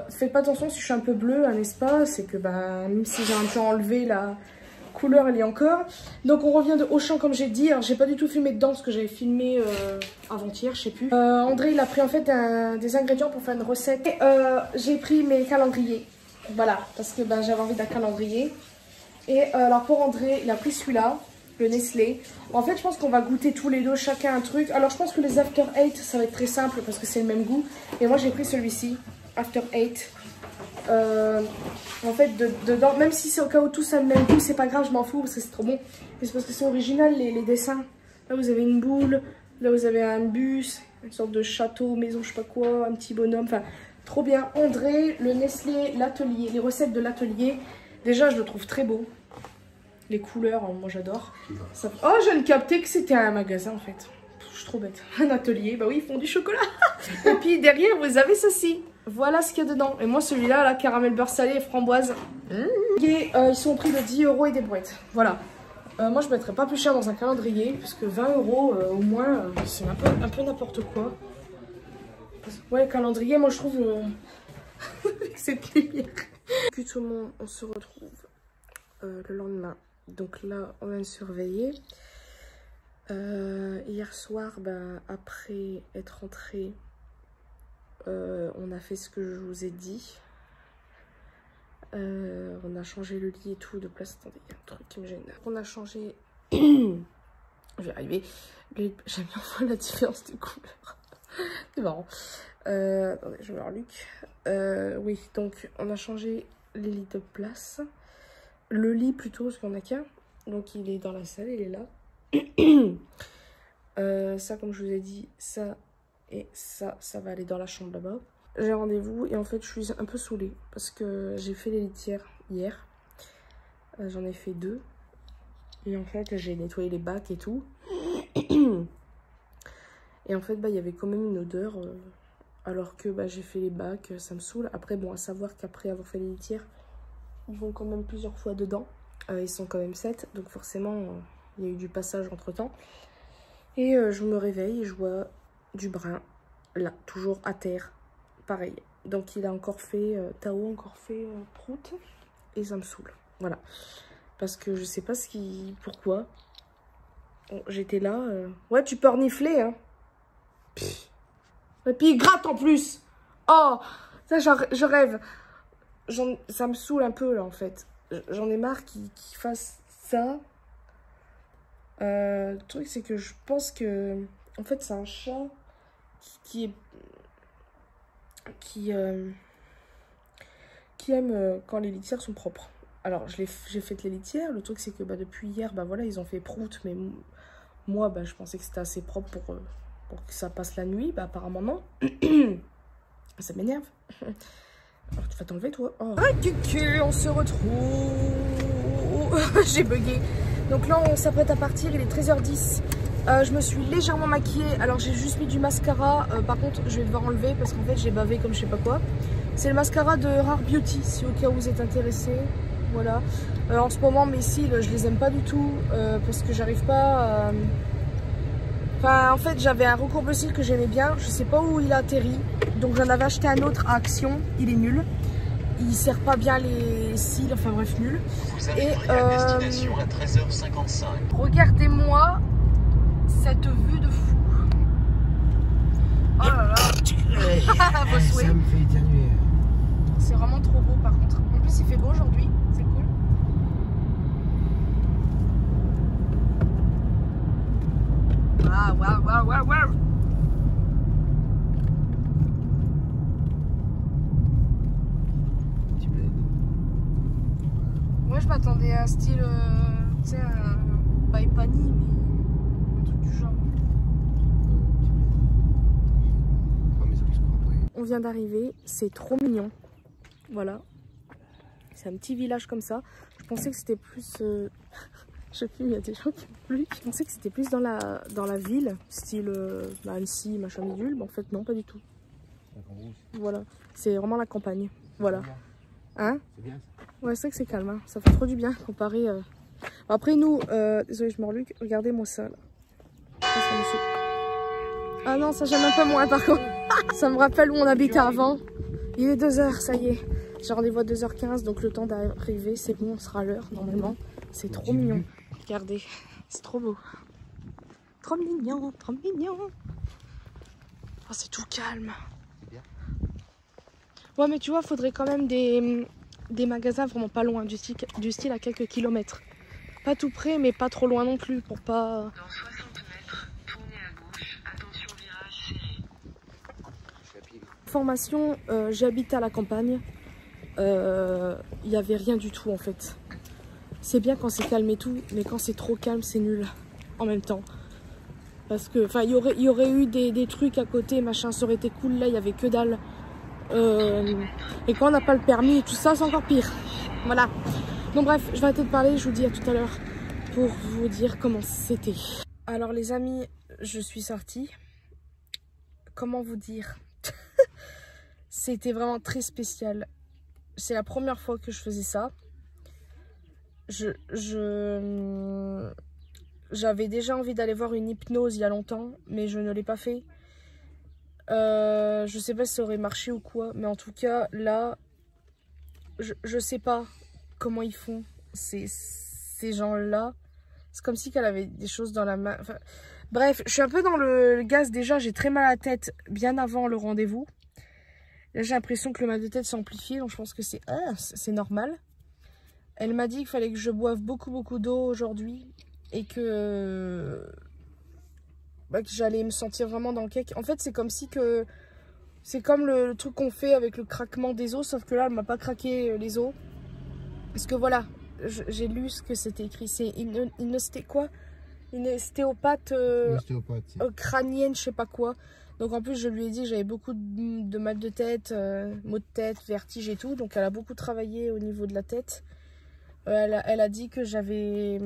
faites pas attention si je suis un peu bleue, n'est-ce pas? C'est que bah, même si j'ai un peu enlevé la couleur, elle est encore. Donc on revient de Auchan comme j'ai dit. Alors j'ai pas du tout filmé dedans parce que j'avais filmé avant-hier, je sais plus. André il a pris en fait des ingrédients pour faire une recette. J'ai pris mes calendriers. Voilà, parce que bah, j'avais envie d'un calendrier. Et alors pour André, il a pris celui-là. le Nestlé. En fait, je pense qu'on va goûter tous les deux chacun un truc. Alors, je pense que les After 8, ça va être très simple parce que c'est le même goût. Et moi, j'ai pris celui-ci, After 8. En fait, dedans, même si c'est au cas où tout ça a le même goût, c'est pas grave, je m'en fous parce que c'est trop bon. Et c'est parce que c'est original, les dessins. Là, vous avez une boule. Là, vous avez un bus, une sorte de château, maison, je sais pas quoi, un petit bonhomme. Enfin, trop bien. André, le Nestlé, l'atelier, les recettes de l'atelier. Déjà, je le trouve très beau. Les couleurs, moi j'adore. Oh, je viens de capter que c'était un magasin en fait. Je suis trop bête. Un atelier, bah oui, ils font du chocolat. Et puis derrière, vous avez ceci. Voilà ce qu'il y a dedans. Et moi, celui-là, la caramel beurre salé et framboise. Et, ils sont au prix de 10 € et des brouettes. Voilà. Moi, je ne mettrais pas plus cher dans un calendrier. Parce que 20 € au moins, c'est un peu n'importe quoi. Ouais, le calendrier, moi je trouve. Avec cette lumière. Puis tout le monde, on se retrouve le lendemain. Donc là, on vient de surveiller. Hier soir, après être rentré, on a fait ce que je vous ai dit. On a changé le lit et tout de place. Attendez, il y a un truc qui me gêne. On a changé. Je vais y arriver. J'aime bien voir la différence de couleur. C'est marrant. Attendez, je vais voir Luc. Oui, donc on a changé les lits de place. Le lit plutôt, parce qu'on a qu'un. Donc il est dans la salle, il est là. Ça, comme je vous ai dit, ça et ça va aller dans la chambre là-bas. J'ai rendez-vous et en fait je suis un peu saoulée parce que j'ai fait les litières hier. J'en ai fait 2. Et en fait j'ai nettoyé les bacs et tout. Et en fait il y avait quand même une odeur alors que j'ai fait les bacs, ça me saoule. Après bon, à savoir qu'après avoir fait les litières, ils vont quand même plusieurs fois dedans. Ils sont quand même 7, donc forcément il y a eu du passage entre temps. Et je me réveille et je vois du brun là, toujours à terre, pareil. Donc il a encore fait, Tao a encore fait prout et ça me saoule. Voilà, parce que je sais pas pourquoi. Bon, j'étais là, ouais tu peux renifler hein. Pff. Et puis il gratte en plus. Oh, ça je rêve. Ça me saoule un peu là en fait. J'en ai marre qu'il fasse ça. Le truc c'est que je pense que en fait c'est un chat qui aime quand les litières sont propres. Alors j'ai fait les litières. Le truc c'est que depuis hier voilà, ils ont fait prout, mais moi je pensais que c'était assez propre pour que ça passe la nuit. Apparemment non. Ça m'énerve. Alors tu vas t'enlever toi. Oh. On se retrouve. J'ai bugué. Donc là on s'apprête à partir, il est 13h10. Je me suis légèrement maquillée. Alors j'ai juste mis du mascara. Par contre je vais devoir enlever parce qu'en fait j'ai bavé comme je sais pas quoi. C'est le mascara de Rare Beauty si au cas où vous êtes intéressé. Voilà. En ce moment mes cils je les aime pas du tout parce que j'arrive pas Enfin en fait j'avais un recourbe-cils que j'aimais bien. Je sais pas où il a atterri. Donc j'en avais acheté un autre à Action. Il est nul. Il sert pas bien les cils, enfin bref, nul. Vous arriverez à destination à 13h55. Regardez-moi cette vue de fou. Oh là là. Vos souhaits. Ça me fait éternuer. C'est vraiment trop beau par contre. En plus il fait beau aujourd'hui, c'est cool. Waouh, waouh, waouh, waouh, waouh. Moi je m'attendais à un style, tu sais, pas épanie, mais un truc du genre. On vient d'arriver, c'est trop mignon. Voilà. C'est un petit village comme ça. Je pensais que c'était plus... je sais plus, il y a des gens qui plus. Je pensais que c'était plus dans la ville, style Annecy, machin bidule. Mais en fait non, pas du tout. Voilà. C'est vraiment la campagne. Voilà. Hein? C'est bien ça. Ouais, c'est vrai que c'est calme, hein. Ça fait trop du bien comparé. Après, nous, désolé, je mords Luc, regardez-moi ça là. Ça me saoule. Ah non, ça j'aime un peu moins par contre. Ça me rappelle où on habitait avant. Il est 2h, ça y est. J'ai rendez-vous à 2h15, donc le temps d'arriver, c'est bon, on sera à l'heure normalement. C'est trop mignon. Regardez, c'est trop beau. Trop mignon, trop mignon. Oh, c'est tout calme. Ouais, mais tu vois, faudrait quand même des magasins vraiment pas loin, du style à quelques kilomètres. Pas tout près, mais pas trop loin non plus pour pas... Dans 60 mètres, tournez à gauche, attention virage serré. Formation, j'habite à la campagne. Il n'y avait rien du tout en fait. C'est bien quand c'est calme et tout, mais quand c'est trop calme, c'est nul en même temps. Parce que, enfin, il y aurait eu des trucs à côté, machin, ça aurait été cool. Là, il y avait que dalle. Et quand on n'a pas le permis et tout ça, c'est encore pire. Voilà. Donc bref, je vais arrêter de parler, je vous dis à tout à l'heure pour vous dire comment c'était. Alors les amis, je suis sortie. Comment vous dire? C'était vraiment très spécial. C'est la première fois que je faisais ça. J'avais déjà envie d'aller voir une hypnose il y a longtemps, mais je ne l'ai pas fait. Je sais pas si ça aurait marché ou quoi, mais en tout cas, là, je sais pas comment ils font ces gens-là. C'est comme si qu'elle avait des choses dans la main. Enfin, bref, je suis un peu dans le gaz déjà. J'ai très mal à la tête bien avant le rendez-vous. Là, j'ai l'impression que le mal de tête s'est amplifié, donc je pense que c'est normal. Elle m'a dit qu'il fallait que je boive beaucoup d'eau aujourd'hui et que j'allais me sentir vraiment dans le cake. En fait, c'est comme si que... C'est comme le truc qu'on fait avec le craquement des os, sauf que là, elle m'a pas craqué les os. Parce que voilà, j'ai lu ce que c'était écrit. C'est une ostéopathe crânienne, je sais pas quoi. Donc en plus, je lui ai dit que j'avais beaucoup de mal de tête, maux de tête, vertige et tout. Donc elle a beaucoup travaillé au niveau de la tête. Elle a dit que j'avais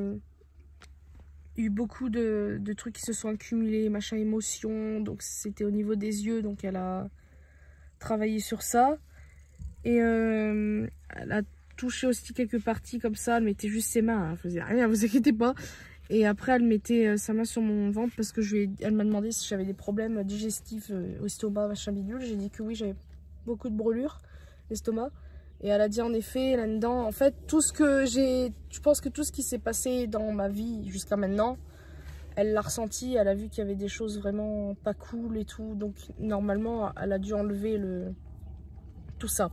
eu beaucoup de trucs qui se sont accumulés, machin, émotion. Donc c'était au niveau des yeux, donc elle a travaillé sur ça. Et elle a touché aussi quelques parties comme ça. Elle mettait juste ses mains, hein, elle faisait rien, vous inquiétez pas. Et après elle mettait sa main sur mon ventre parce que elle m'a demandé si j'avais des problèmes digestifs au estomac, machin bidule. J'ai dit que oui, j'avais beaucoup de brûlures l'estomac. Et elle a dit en effet là-dedans, en fait, je pense que tout ce qui s'est passé dans ma vie jusqu'à maintenant, elle l'a ressenti, elle a vu qu'il y avait des choses vraiment pas cool et tout. Donc normalement, elle a dû enlever tout ça.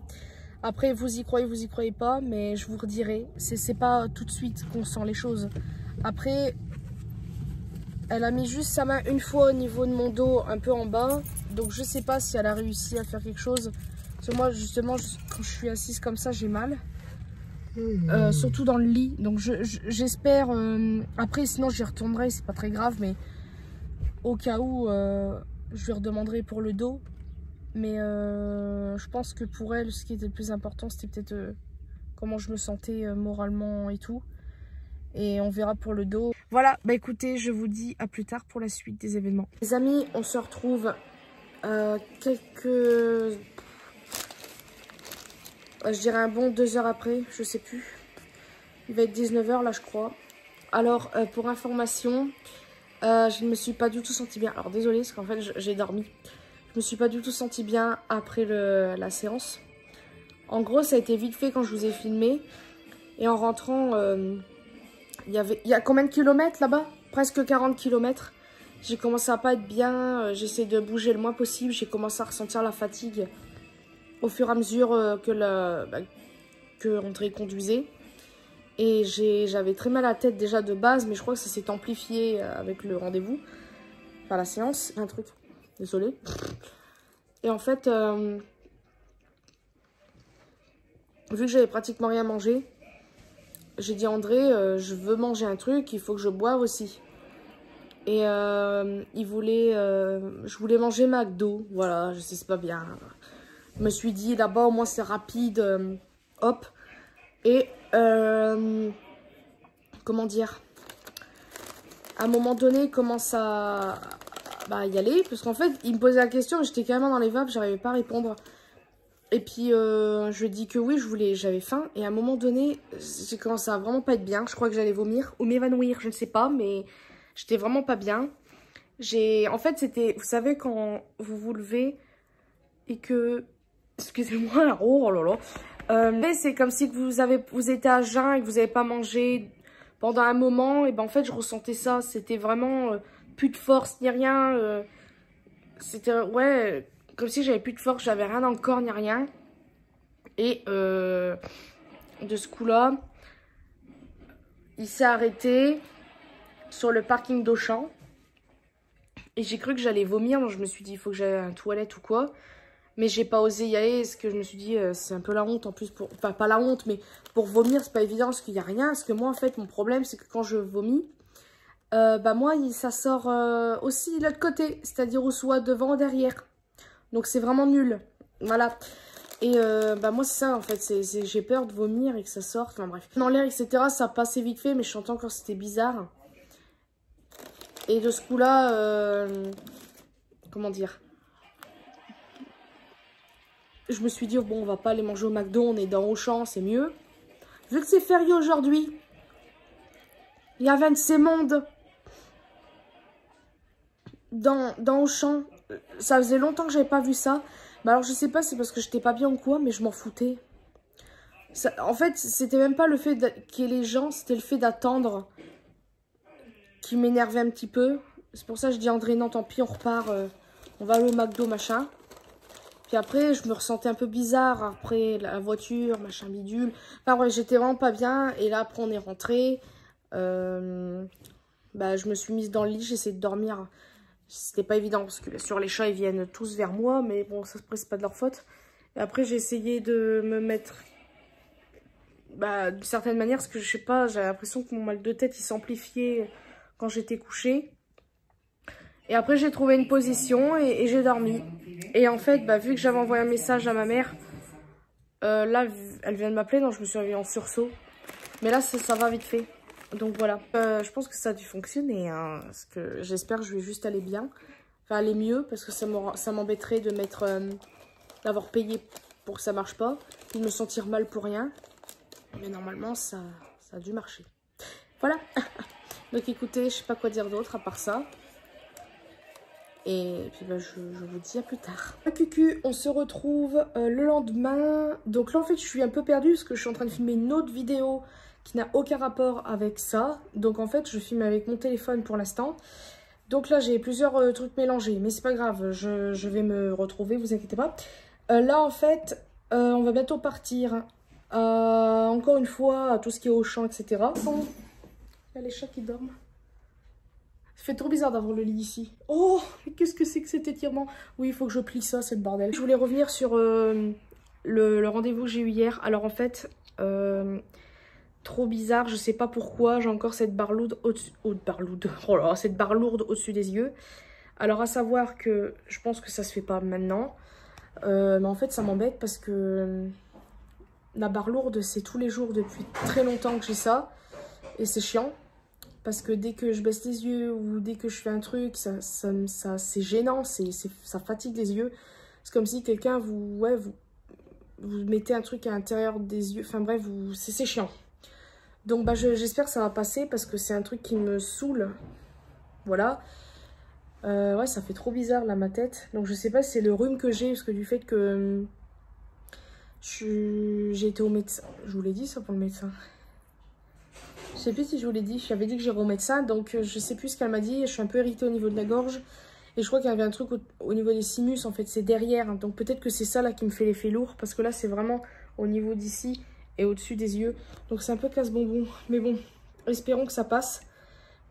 Après, vous y croyez pas, mais je vous redirai, c'est pas tout de suite qu'on sent les choses. Après, elle a mis juste sa main une fois au niveau de mon dos, un peu en bas. Donc je sais pas si elle a réussi à faire quelque chose. Parce que moi, justement, quand je suis assise comme ça, j'ai mal. Surtout dans le lit. Donc j'espère... après, sinon, j'y retournerai, c'est pas très grave. Mais au cas où, je lui redemanderai pour le dos. Mais je pense que pour elle, ce qui était le plus important, c'était peut-être comment je me sentais moralement et tout. Et on verra pour le dos. Voilà, bah écoutez, je vous dis à plus tard pour la suite des événements. Les amis, on se retrouve je dirais un bon 2 heures après, je sais plus. Il va être 19 h là, je crois. Alors, pour information, je ne me suis pas du tout sentie bien. Alors, désolée, parce qu'en fait, j'ai dormi. Je me suis pas du tout sentie bien après la séance. En gros, ça a été vite fait quand je vous ai filmé. Et en rentrant, il y a combien de kilomètres là-bas? Presque 40 km. J'ai commencé à pas être bien. J'essaie de bouger le moins possible. J'ai commencé à ressentir la fatigue au fur et à mesure que André conduisait. Et j'avais très mal à la tête déjà de base, mais je crois que ça s'est amplifié avec le rendez-vous. Enfin, la séance, un truc. Désolée. Et en fait, vu que j'avais pratiquement rien mangé, j'ai dit à André, je veux manger un truc, il faut que je boive aussi. Et je voulais manger McDo, voilà, je sais, c'est pas bien. Je me suis dit, là-bas, au moins, c'est rapide. Hop. Et, comment dire, à un moment donné, il commence à y aller. Parce qu'en fait, il me posait la question, j'étais carrément dans les vapes, j'arrivais pas à répondre. Et puis, je dis que oui, j'avais faim. Et à un moment donné, j'ai commencé à vraiment pas être bien. Je crois que j'allais vomir ou m'évanouir, je ne sais pas. Mais j'étais vraiment pas bien. En fait, c'était, vous savez, quand vous vous levez et que... Excusez-moi, oh là là. C'est comme si vous étiez à jeun et que vous n'avez pas mangé pendant un moment. Et ben en fait, je ressentais ça. C'était vraiment plus de force ni rien. C'était, ouais, comme si j'avais plus de force. J'avais rien dans le corps ni rien. Et de ce coup-là, il s'est arrêté sur le parking d'Auchan. Et j'ai cru que j'allais vomir, donc je me suis dit il faut que j'aille à la toilette ou quoi. Mais j'ai pas osé y aller parce que je me suis dit c'est un peu la honte en plus. Enfin pas la honte, mais pour vomir c'est pas évident parce qu'il n'y a rien. Parce que moi en fait mon problème c'est que quand je vomis, moi ça sort aussi de l'autre côté. C'est-à-dire soit devant ou derrière. Donc c'est vraiment nul. Voilà. Et moi c'est ça en fait, j'ai peur de vomir et que ça sorte, enfin bref. Dans l'air etc ça passait vite fait mais je sentais encore c'était bizarre. Et de ce coup là, comment dire, je me suis dit bon on va pas aller manger au McDo, on est dans Auchan, c'est mieux. Vu que c'est férié aujourd'hui, il y avait un de ces mondes dans Auchan, ça faisait longtemps que j'avais pas vu ça. Bah alors je sais pas c'est parce que j'étais pas bien ou quoi, mais je m'en foutais. Ça, en fait c'était même pas le fait qu'il y ait les gens, c'était le fait d'attendre qui m'énervait un petit peu. C'est pour ça que je dis à André non tant pis on repart, on va aller au McDo machin. Puis après je me ressentais un peu bizarre après la voiture machin bidule. Enfin ouais j'étais vraiment pas bien et là après on est rentré. Je me suis mise dans le lit, j'ai essayé de dormir. C'était pas évident parce que bien sûr les chats ils viennent tous vers moi, mais bon ça c'est pas de leur faute. Et après j'ai essayé de me mettre d'une certaine manière parce que je sais pas, j'avais l'impression que mon mal de tête il s'amplifiait quand j'étais couchée. Et après j'ai trouvé une position et j'ai dormi. Et en fait vu que j'avais envoyé un message à ma mère, là elle vient de m'appeler donc je me suis réveillée en sursaut. Mais là ça va vite fait. Donc voilà, je pense que ça a dû fonctionner, hein, parce que j'espère que je vais juste aller bien, enfin aller mieux, parce que ça m'embêterait de mettre, d'avoir payé pour que ça marche pas, et de me sentir mal pour rien, mais normalement ça a dû marcher. Voilà, donc écoutez, je sais pas quoi dire d'autre à part ça, et puis je vous dis à plus tard. Cucu, on se retrouve le lendemain, donc là en fait je suis un peu perdue, parce que je suis en train de filmer une autre vidéo, qui n'a aucun rapport avec ça. Donc en fait je filme avec mon téléphone pour l'instant. Donc là j'ai plusieurs trucs mélangés. Mais c'est pas grave, je vais me retrouver, vous inquiétez pas. Là en fait on va bientôt partir. Encore une fois à tout ce qui est Auchan etc. Il y a les chats qui dorment. Ça fait trop bizarre d'avoir le lit ici. Oh qu'est-ce que c'est que cet étirement. Oui il faut que je plie ça, c'est le bordel. Je voulais revenir sur le rendez-vous que j'ai eu hier. Alors en fait trop bizarre, je sais pas pourquoi, j'ai encore cette barre lourde au-dessus, cette barre lourde au-dessus des yeux. Alors à savoir que je pense que ça se fait pas maintenant, mais en fait ça m'embête parce que la barre lourde c'est tous les jours depuis très longtemps que j'ai ça et c'est chiant parce que dès que je baisse les yeux ou dès que je fais un truc, ça c'est gênant, ça fatigue les yeux. C'est comme si quelqu'un vous mettez un truc à l'intérieur des yeux, enfin bref, c'est chiant. Donc j'espère que ça va passer parce que c'est un truc qui me saoule. Voilà. Ouais, ça fait trop bizarre là ma tête. Donc je sais pas si c'est le rhume que j'ai parce que du fait que j'ai été au médecin. Je vous l'ai dit ça pour le médecin. Je sais plus si je vous l'ai dit. Je lui avais dit que j'irais au médecin. Donc je sais plus ce qu'elle m'a dit. Je suis un peu irritée au niveau de la gorge. Et je crois qu'il y avait un truc au niveau des sinus. En fait c'est derrière. Donc peut-être que c'est ça là qui me fait l'effet lourd. Parce que là c'est vraiment au niveau d'ici et au-dessus des yeux. Donc c'est un peu casse-bonbon. Mais bon, espérons que ça passe.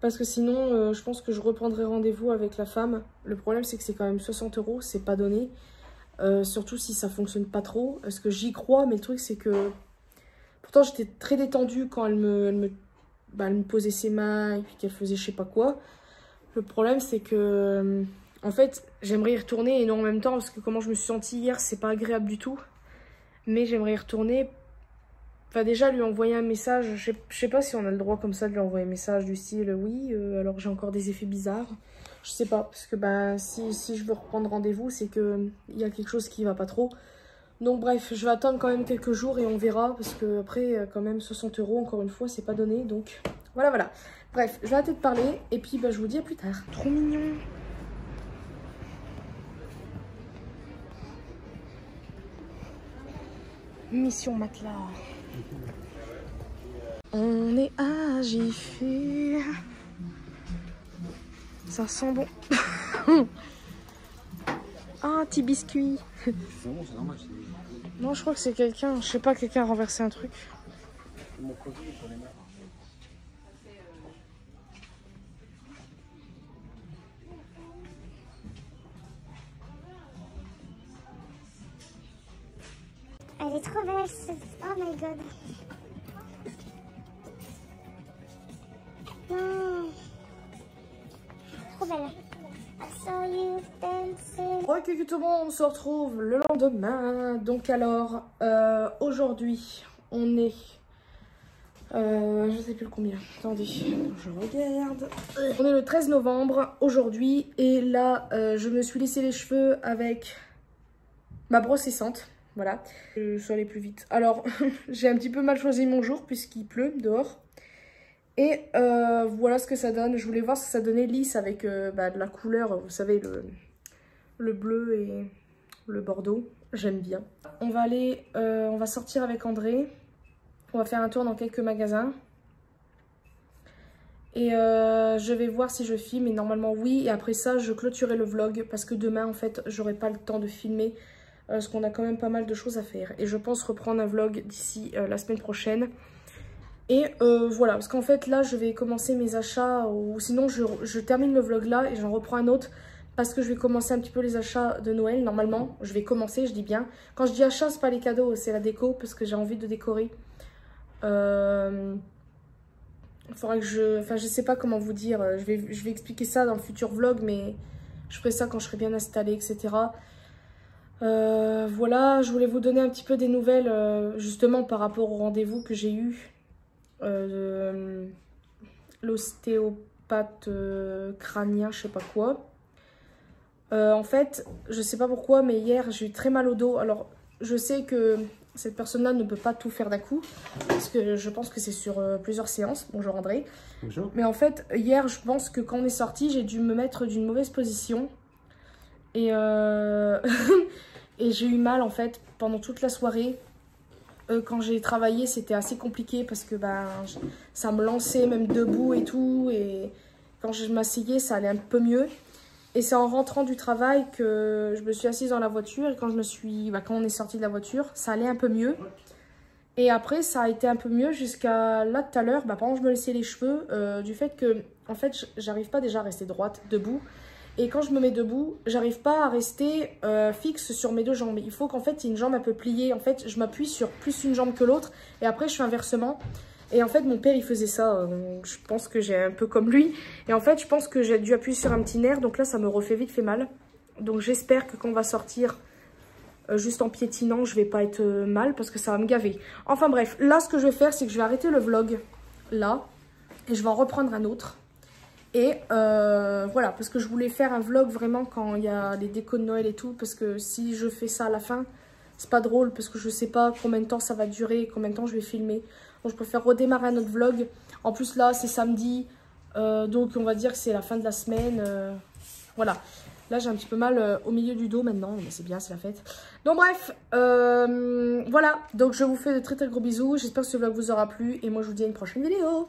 Parce que sinon, je pense que je reprendrai rendez-vous avec la femme. Le problème, c'est que c'est quand même 60 €. C'est pas donné. Surtout si ça fonctionne pas trop. Parce que j'y crois, mais le truc, c'est que... Pourtant, j'étais très détendue quand elle me posait ses mains et puis qu'elle faisait je sais pas quoi. Le problème, c'est que... en fait, j'aimerais y retourner et non en même temps. Parce que comment je me suis sentie hier, c'est pas agréable du tout. Mais j'aimerais y retourner... Enfin déjà lui envoyer un message, je sais pas si on a le droit comme ça de lui envoyer un message du style oui, alors j'ai encore des effets bizarres. Je sais pas, parce que si je veux reprendre rendez-vous, c'est que il y a quelque chose qui va pas trop. Donc bref, je vais attendre quand même quelques jours et on verra, parce que après quand même 60 €, encore une fois, c'est pas donné, donc voilà. Bref, je vais arrêter de parler, et puis je vous dis à plus tard. Trop mignon. Mission matelas. On est à Jiffy. Ça sent bon. Ah, un petit biscuit. Non, je crois que c'est quelqu'un. Je sais pas, quelqu'un a renversé un truc. Elle est trop belle. Oh my god. Non. Trop belle. I saw you dancing. Ok tout le monde, on se retrouve le lendemain. Donc alors, aujourd'hui, on est... je sais plus le combien. Attendez, je regarde. On est le 13 novembre aujourd'hui. Et là, je me suis laissé les cheveux avec ma brosse essente. Voilà, je suis allée plus vite. Alors, j'ai un petit peu mal choisi mon jour puisqu'il pleut dehors. Et voilà ce que ça donne. Je voulais voir ce que ça donnait lisse avec de la couleur, vous savez, le bleu et le bordeaux. J'aime bien. On va sortir avec André. On va faire un tour dans quelques magasins. Et je vais voir si je filme. Et normalement, oui. Et après ça, je clôturerai le vlog. Parce que demain, en fait, j'aurai pas le temps de filmer. Parce qu'on a quand même pas mal de choses à faire. Et je pense reprendre un vlog d'ici la semaine prochaine. Et voilà, parce qu'en fait là je vais commencer mes achats, ou sinon je termine le vlog là et j'en reprends un autre. Parce que je vais commencer un petit peu les achats de Noël, normalement. Je vais commencer, je dis bien. Quand je dis achat, c'est pas les cadeaux, c'est la déco, parce que j'ai envie de décorer. Il faudra que je sais pas comment vous dire, je vais expliquer ça dans le futur vlog, mais je ferai ça quand je serai bien installée, etc. Voilà, je voulais vous donner un petit peu des nouvelles, justement par rapport au rendez-vous que j'ai eu. L'ostéopathe crânien, je sais pas quoi. En fait, je sais pas pourquoi, mais hier j'ai eu très mal au dos. Alors, je sais que cette personne-là ne peut pas tout faire d'un coup, parce que je pense que c'est sur plusieurs séances. Bonjour André. Bonjour. Mais en fait, hier, je pense que quand on est sorti, j'ai dû me mettre d'une mauvaise position. Et, et j'ai eu mal en fait pendant toute la soirée. Quand j'ai travaillé, c'était assez compliqué parce que ça me lançait même debout et tout. Et quand je m'asseyais, ça allait un peu mieux. Et c'est en rentrant du travail que je me suis assise dans la voiture. Et quand quand on est sorti de la voiture, ça allait un peu mieux. Et après, ça a été un peu mieux jusqu'à là tout à l'heure. Pendant que je me laissais les cheveux, du fait que, en fait, j'arrive pas déjà à rester droite, debout. Et quand je me mets debout, j'arrive pas à rester fixe sur mes deux jambes. Il faut qu'en fait, il y ait une jambe un peu pliée. En fait, je m'appuie sur plus une jambe que l'autre. Et après, je fais inversement. Et en fait, mon père, il faisait ça. Donc je pense que j'ai un peu comme lui. Et en fait, je pense que j'ai dû appuyer sur un petit nerf. Donc là, ça me refait vite fait mal. Donc j'espère que quand on va sortir juste en piétinant, je vais pas être mal parce que ça va me gaver. Enfin bref, là, ce que je vais faire, c'est que je vais arrêter le vlog là. Et je vais en reprendre un autre. Et voilà, parce que je voulais faire un vlog vraiment quand il y a les décos de Noël et tout. Parce que si je fais ça à la fin, c'est pas drôle. Parce que je sais pas combien de temps ça va durer, combien de temps je vais filmer. Donc je préfère redémarrer un autre vlog. En plus là, c'est samedi. Donc on va dire que c'est la fin de la semaine. Voilà. Là, j'ai un petit peu mal au milieu du dos maintenant. Mais c'est bien, c'est la fête. Donc bref, voilà. Donc je vous fais de très très gros bisous. J'espère que ce vlog vous aura plu. Et moi, je vous dis à une prochaine vidéo.